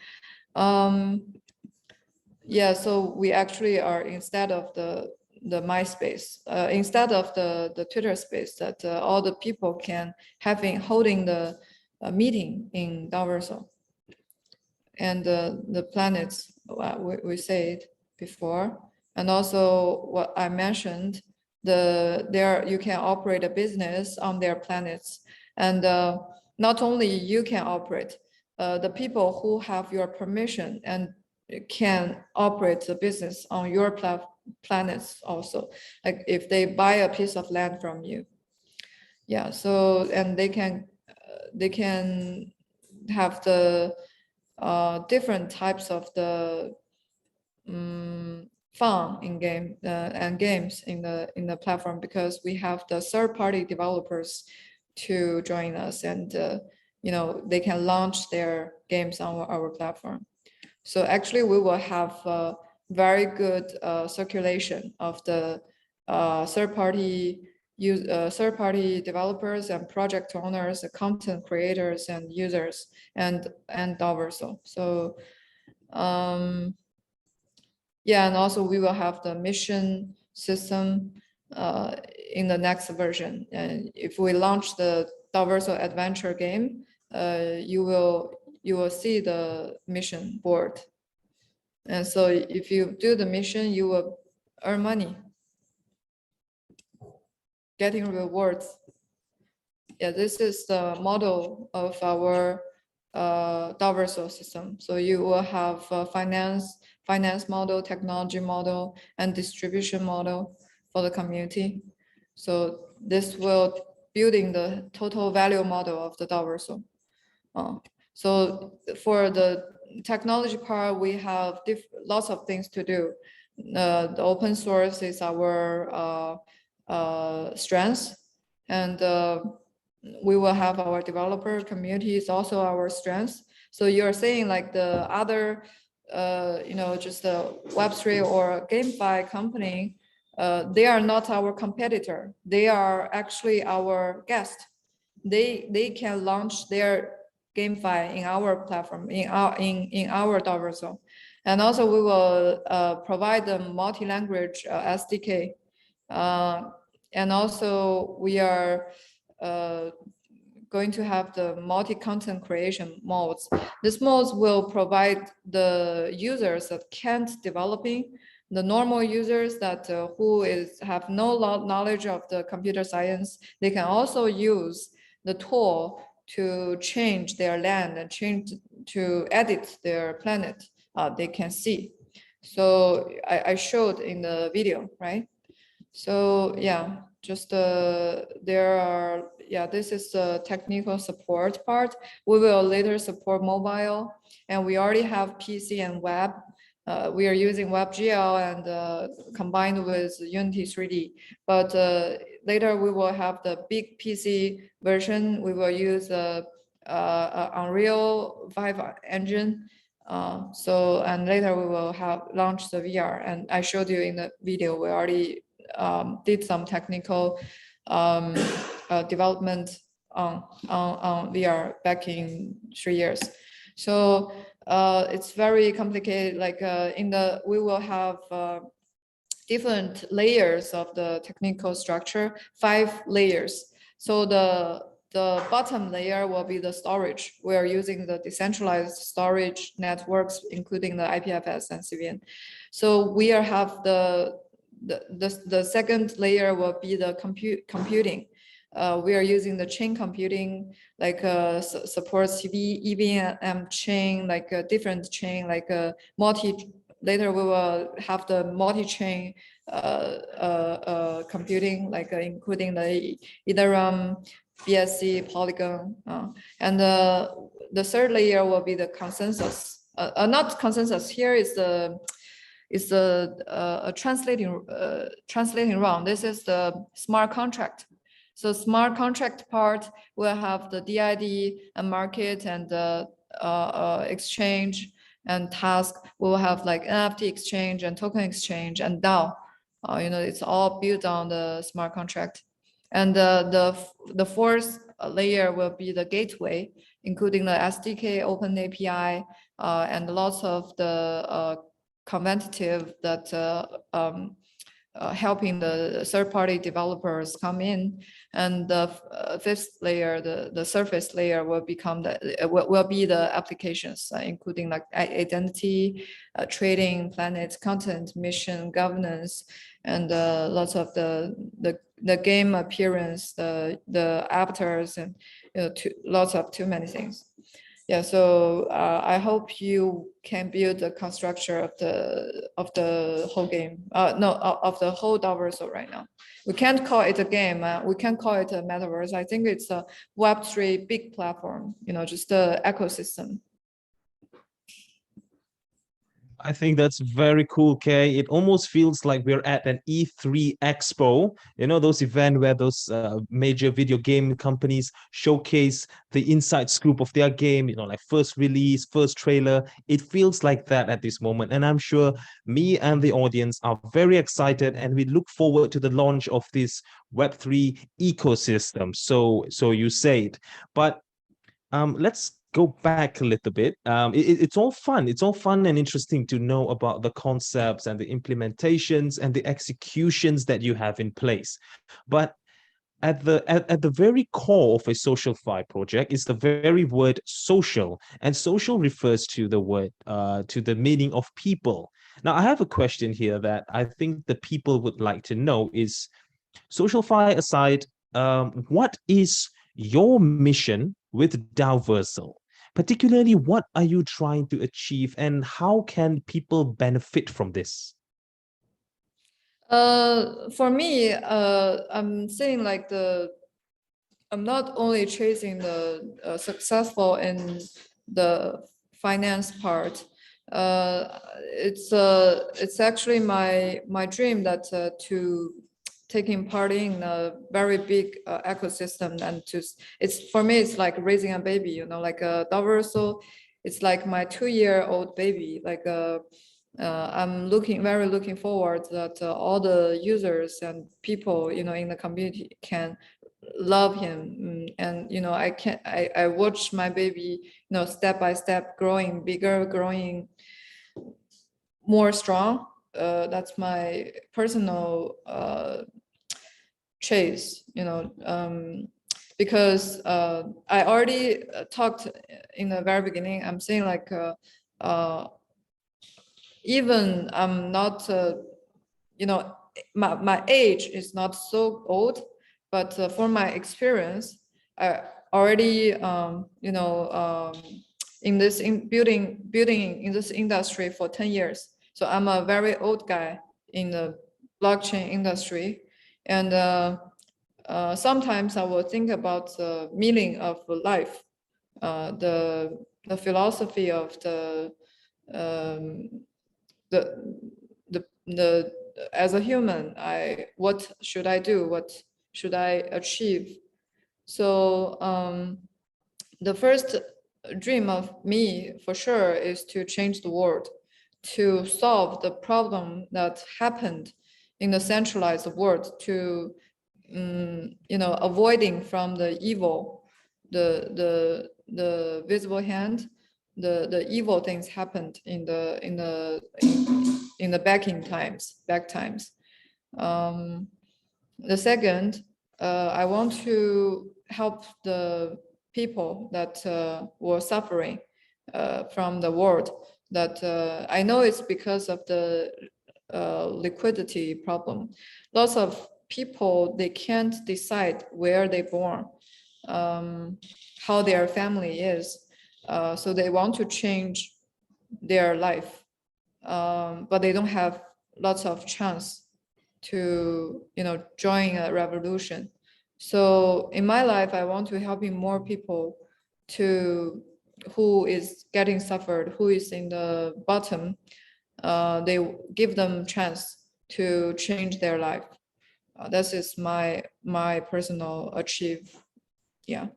Yeah, so we actually are, instead of the MySpace, instead of the Twitter space, that all the people can holding the meeting in Dao Verso. And the planets, we said before, and also what I mentioned, you can operate a business on their planets, and not only you can operate, the people who have your permission and can operate the business on your planets also, like if they buy a piece of land from you. Yeah, so, and they can have the different types of the fun in game and games in the platform, because we have the third-party developers to join us, and you know, they can launch their games on our platform. So actually we will have very good circulation of the third-party developers and project owners, content creators and users, and Dao Verso. So yeah, and also we will have the mission system in the next version. And if we launch the Dao Verso adventure game, you will see the mission board. And so if you do the mission, you will earn money, getting rewards. Yeah, this is the model of our Dao Verso system. So you will have a finance model, technology model, and distribution model for the community. So this will building the total value model of the Dao Verso. So for the technology part, we have lots of things to do. The open source is our strength, and we will have our developer community is also our strength. So you're saying like the other, just a Web3 or GameFi company, they are not our competitor. They are actually our guest. They can launch their GameFi in our platform, in our Dao Verso. And also we will provide them multi-language SDK. And also we are going to have the multi-content creation modes. These modes will provide the users that can't developing, the normal users that have no knowledge of the computer science, they can also use the tool to change their land and to edit their planet. They can see. So I showed in the video, right? So yeah, just this is the technical support part. We will later support mobile, and we already have PC and web. We are using WebGL and combined with Unity 3D. But later we will have the big PC version. We will use Unreal 5 engine. And later we will have launched the VR. And I showed you in the video, we already did some technical development on VR back in 3 years. So it's very complicated. Like we will have different layers of the technical structure, 5 layers. So the bottom layer will be the storage. We are using the decentralized storage networks, including the IPFS and CVN. So we have the second layer will be the computing. We are using the chain computing, like supports EVM chain, like a different chain, like a later we will have the multi-chain computing, like including the Ethereum, BSC, Polygon. And the third layer will be the consensus. Not consensus, here is the translating wrong. This is the smart contract. So smart contract part will have the DID and market and the exchange and task. We will have like NFT exchange and token exchange and DAO. It's all built on the smart contract. And the fourth layer will be the gateway, including the SDK, Open API, and lots of the conventative that helping the third-party developers come in. And the fifth layer, the surface layer, will be the applications, including like identity, trading, planet, content, mission, governance, and lots of the game appearance, the avatars, and lots of too many things. Yeah, so I hope you can build the construction of the whole game. Of the whole Daoversal right now. We can't call it a game. We can't call it a metaverse. I think it's a Web3 big platform. Just the ecosystem. I think that's very cool, Kay. It almost feels like we're at an E3 Expo, those events where those major video game companies showcase the inside scoop of their game, like first release, first trailer. It feels like that at this moment. And I'm sure me and the audience are very excited, and we look forward to the launch of this Web3 ecosystem. So you say it. But let's go back a little bit. It's all fun. It's all fun and interesting to know about the concepts and the implementations and the executions that you have in place. But at the very core of a social fi project is the very word social, and social refers to the word to the meaning of people. Now, I have a question here that I think the people would like to know is, social fi aside, what is your mission with Daoversal? Particularly, what are you trying to achieve, and how can people benefit from this? For me, I'm saying like I'm not only chasing the successful in the finance part. It's actually my dream that to taking part in a very big ecosystem, and it's for me it's like raising a baby, you know, like a Dao Verso. It's like my 2-year-old baby. Like I'm very looking forward that all the users and people, you know, in the community can love him. And you know, I watch my baby, you know, step by step growing bigger, growing more strong. That's my personal chase, you know, because I already talked in the very beginning. I'm saying like even I'm not you know, my age is not so old, but for my experience, I already you know, in this building in this industry for 10 years. So I'm a very old guy in the blockchain industry. And sometimes I will think about the meaning of life, the philosophy of um, the as a human, what should I do? What should I achieve? So the first dream of me for sure is to change the world, to solve the problem that happened in the centralized world, to you know, avoiding from the evil, the visible hand, the evil things happened in the back times. The second, I want to help the people that were suffering from the world. That I know it's because of the liquidity problem. Lots of people, they can't decide where they born, how their family is, so they want to change their life, but they don't have lots of chance to, you know, join a revolution. So in my life, I want to helping more people to who is getting suffered, who is in the bottom. They give them chance to change their life. This is my personal achieve. Yeah.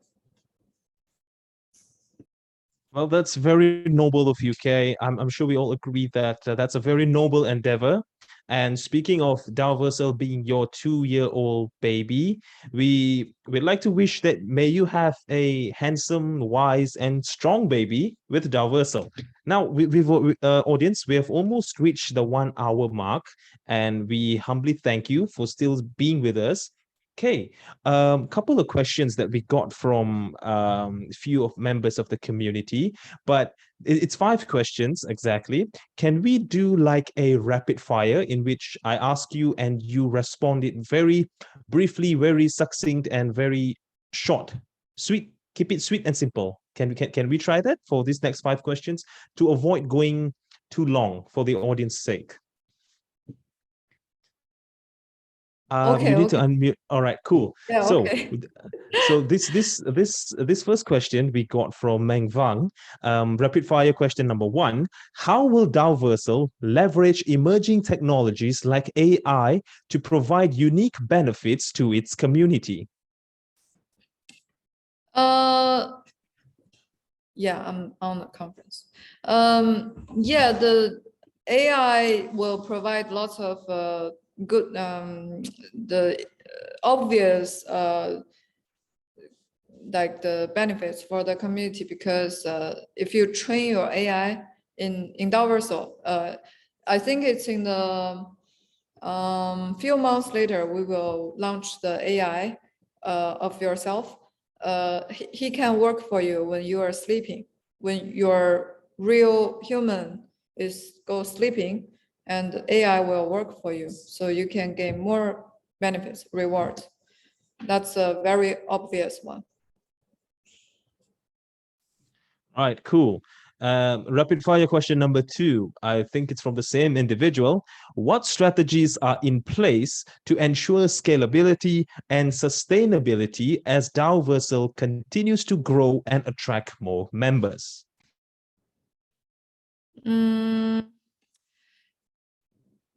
Well, that's very noble of you, Kay. I'm sure we all agree that that's a very noble endeavor. And speaking of Daoversal being your 2-year-old baby, we'd like to wish that may you have a handsome, wise, and strong baby with Daoversal. Now, audience, we have almost reached the 1 hour mark, and we humbly thank you for still being with us. Okay, couple of questions that we got from few of members of the community, but it's 5 questions exactly. Can we do like a rapid fire in which I ask you and you respond it very briefly, very succinct, and very short, sweet? Keep it sweet and simple. Can we try that for these next 5 questions to avoid going too long for the audience sake? You Okay. need to Okay. unmute. All right, cool. Yeah. So, Okay. this first question we got from Meng Vang. Rapid fire question number 1: how will Daoversal leverage emerging technologies like AI to provide unique benefits to its community? Yeah, I'm on the conference. Yeah, the AI will provide lots of good, the obvious like the benefits for the community, because if you train your AI in Daoversal, I think it's in the few months later we will launch the AI of yourself. He can work for you when you are sleeping, when your real human is go sleeping, and AI will work for you, so you can gain more benefits, reward. That's a very obvious one. All right, cool. Rapid fire question number 2. I think it's from the same individual. What strategies are in place to ensure scalability and sustainability as Daoversal continues to grow and attract more members? Mm,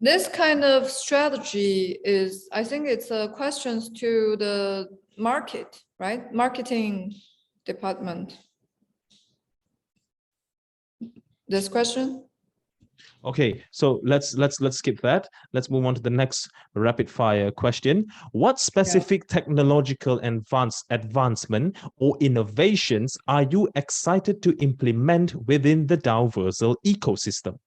this kind of strategy is, I think it's questions to the market, right? Marketing department. This question? Okay, so let's skip that. Let's move on to the next rapid fire question. What Yeah. specific technological advancement or innovations are you excited to implement within the Daoversal ecosystem?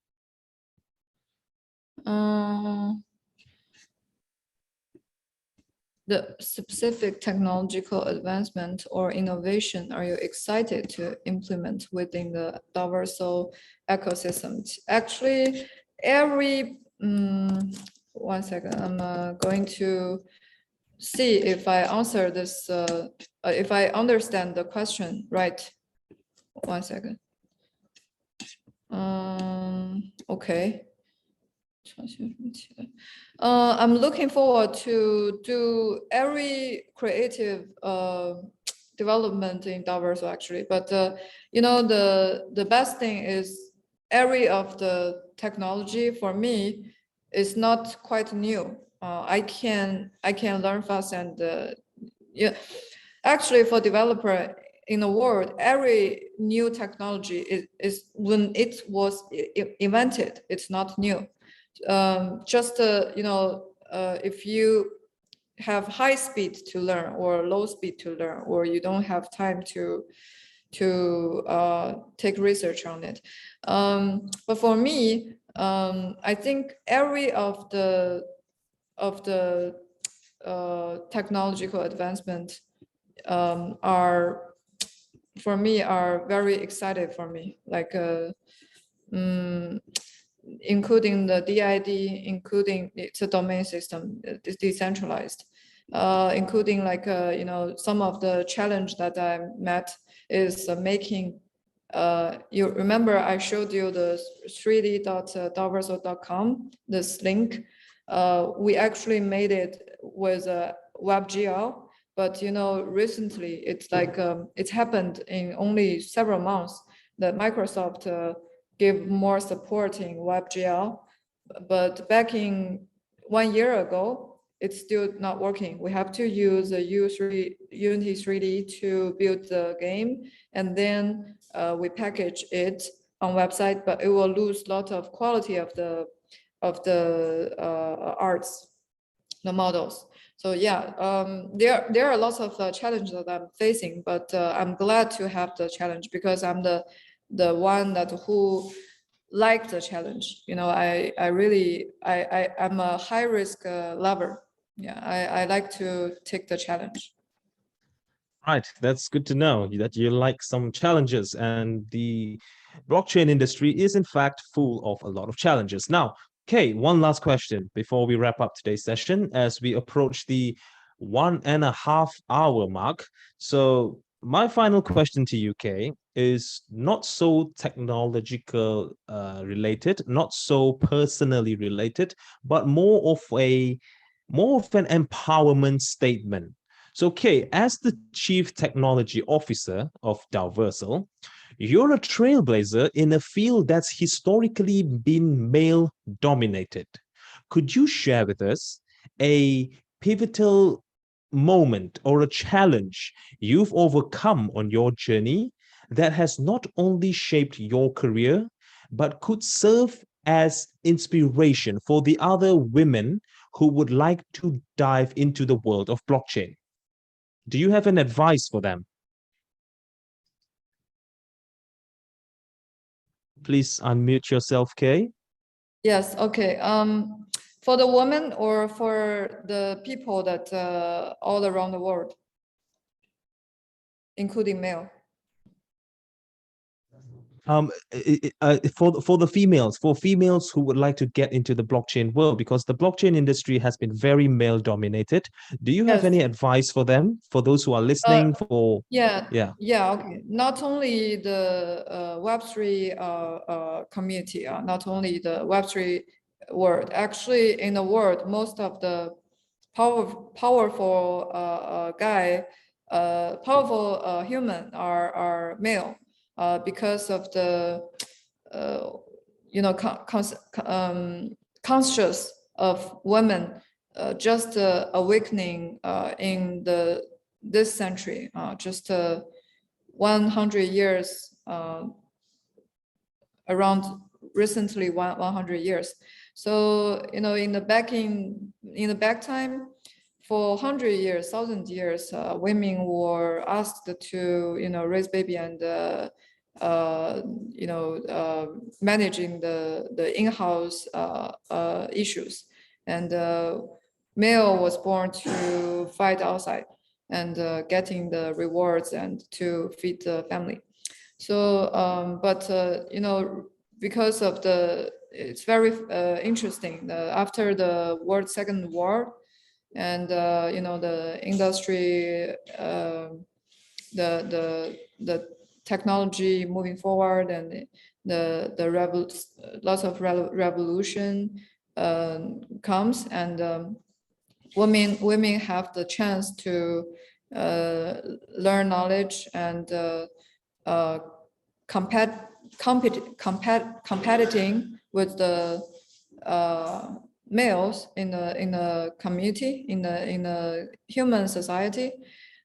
The specific technological advancement or innovation are you excited to implement within the Daoversal ecosystem? Actually, every 1 second, I'm going to see if I answer this, if I understand the question right. 1 second. Okay. I'm looking forward to do every creative development in Daoversal actually, but you know, the best thing is every of the technology for me is not quite new. I can learn fast and yeah, actually for developer in the world, every new technology is when it was invented, it's not new. Just you know, if you have high speed to learn or low speed to learn, or you don't have time to take research on it. But for me, I think every of the technological advancement are for me are very excited for me, like including the DID, including it's a domain system, it's decentralized, including like you know, some of the challenge that I met is making. You remember I showed you the 3d.daoversal.com, this link. We actually made it with a WebGL, but you know, recently it's like it happened in only several months that Microsoft give more support in WebGL, but back in 1 year ago, it's still not working. We have to use a Unity 3D to build the game, and then we package it on website, but it will lose a lot of quality of the arts, the models. So yeah, there are lots of challenges that I'm facing, but I'm glad to have the challenge because I'm the one that who like the challenge. You know, I really I'm a high risk lover. Yeah, I like to take the challenge. Right, that's good to know that you like some challenges, and the blockchain industry is in fact full of a lot of challenges. Now, okay, one last question before we wrap up today's session as we approach the 1.5 hour mark. So, my final question to you, Kay, is not so technological related, not so personally related, but more of an empowerment statement. So, Kay, as the Chief Technology Officer of Daoversal, you're a trailblazer in a field that's historically been male dominated. Could you share with us a pivotal moment or a challenge you've overcome on your journey that has not only shaped your career, but could serve as inspiration for the other women who would like to dive into the world of blockchain? Do you have an advice for them? Please unmute yourself, Kay. Yes. Okay. For the woman or for the people that all around the world, including male. For for females who would like to get into the blockchain world, because the blockchain industry has been very male dominated. Do you have Yes. any advice for them, for those who are Uh, listening? For Yeah, yeah, yeah, okay. Not only the Web3 community, not only the Web3 world. Actually, in the world, most of the powerful powerful human are male because of the uh, conscious of women just awakening in this century, just 100 years, around recently 100 years. So in the back time, for 100 years, 1,000 years, women were asked to raise baby and managing the in-house issues, and male was born to fight outside and getting the rewards and to feed the family. So but because of it's very interesting, after the Second World War, and the industry, the technology moving forward, and lots of revolution comes, and women have the chance to learn knowledge and competing with the males in the community, in the human society.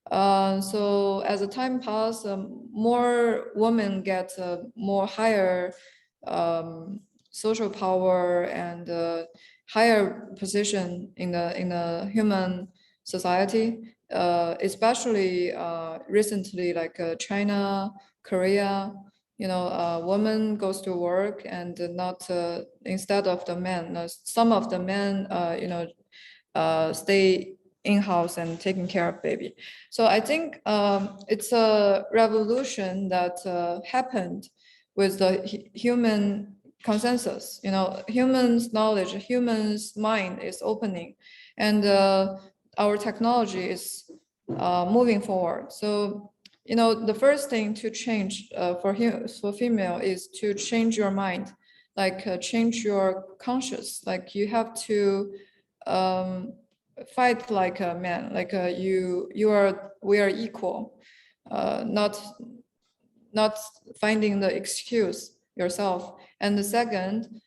So as the time passes, more women get more higher social power and higher position in the human society, especially recently, like China, Korea. Woman goes to work and not instead of the men. Some of the men, stay in-house and taking care of baby. So I think it's a revolution that happened with the human consensus. Humans' knowledge, humans' mind is opening, and our technology is moving forward. So the first thing to change for female is to change your mind, like change your conscious. Like you have to fight like a man, like we are equal, not finding the excuse yourself. And the second,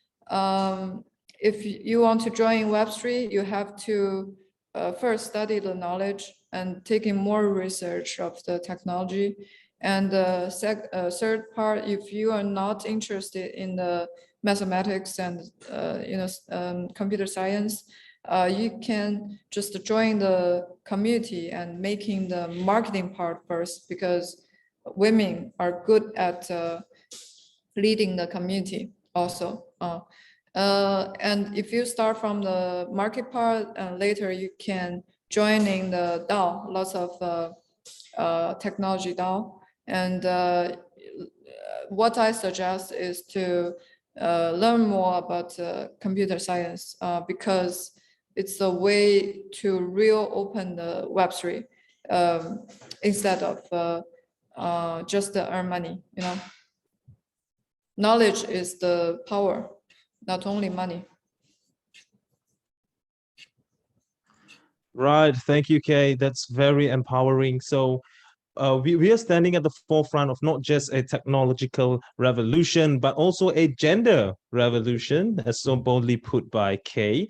if you want to join Web3, you have to first study the knowledge and taking more research of the technology. And the third part, if you are not interested in the mathematics and computer science, you can just join the community and making the marketing part first, because women are good at leading the community also. And if you start from the market part, later you can join in the Dao, lots of technology Dao. And what I suggest is to learn more about computer science, because it's a way to real open the Web3 instead of just earn money. Knowledge is the power, not only money. Right. Thank you, Kay. That's very empowering. So we are standing at the forefront of not just a technological revolution, but also a gender revolution, as so boldly put by Kay.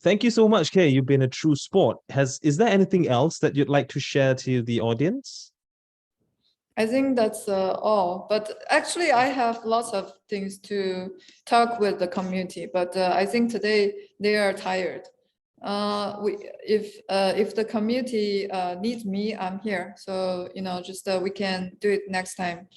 Thank you so much, Kay. You've been a true sport. Is there anything else that you'd like to share to the audience? I think that's all. But actually, I have lots of things to talk with the community. But I think today they are tired. If the community needs me, I'm here. So just we can do it next time.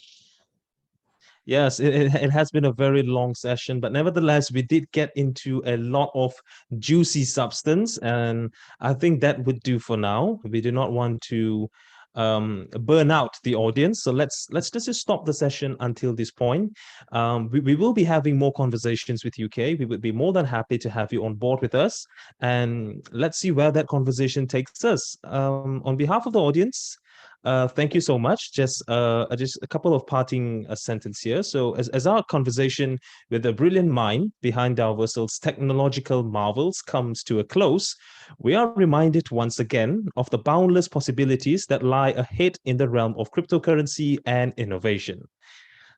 Yes, it has been a very long session, but nevertheless, we did get into a lot of juicy substance, and I think that would do for now. We do not want to burn out the audience, so let's just stop the session until this point. We will be having more conversations with UK. We would be more than happy to have you on board with us, and let's see where that conversation takes us. On behalf of the audience, thank you so much. Just a couple of parting sentence here. So as our conversation with the brilliant mind behind Daoversal's technological marvels comes to a close, we are reminded once again of the boundless possibilities that lie ahead in the realm of cryptocurrency and innovation.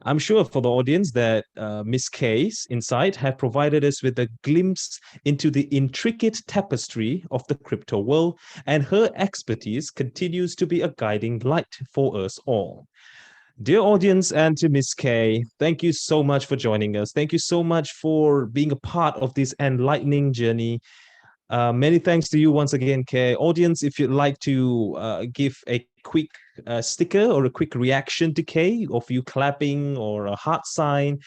I'm sure for the audience that Miss Kay's insight have provided us with a glimpse into the intricate tapestry of the crypto world, and her expertise continues to be a guiding light for us all. Dear audience, and to Miss Kay, thank you so much for joining us. Thank you so much for being a part of this enlightening journey. Many thanks to you once again, Kay. Audience, if you'd like to give a quick sticker or a quick reaction to Kay, of you clapping or a heart sign,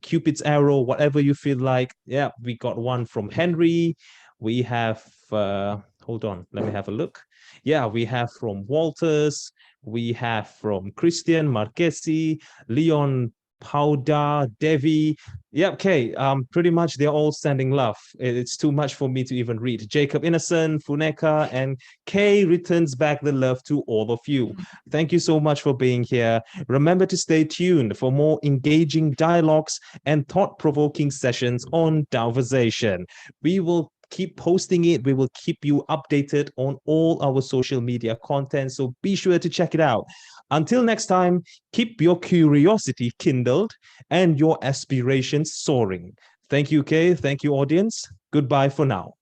Cupid's arrow, whatever you feel like. Yeah, we got one from Henry. We have, hold on, let me have a look. Yeah, we have from Walters. We have from Christian Marquesi, Leon Pauda, Devi. Yeah, okay. Pretty much they're all sending love. It's too much for me to even read. Jacob Innocent, Funeka, and Kay returns back the love to all of you. Thank you so much for being here. Remember to stay tuned for more engaging dialogues and thought-provoking sessions on Daoversation. We will keep posting it. We will keep you updated on all our social media content. So be sure to check it out. Until next time, keep your curiosity kindled and your aspirations soaring. Thank you, Kay. Thank you, audience. Goodbye for now.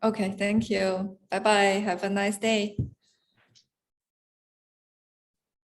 Okay, thank you. Bye bye. Have a nice day.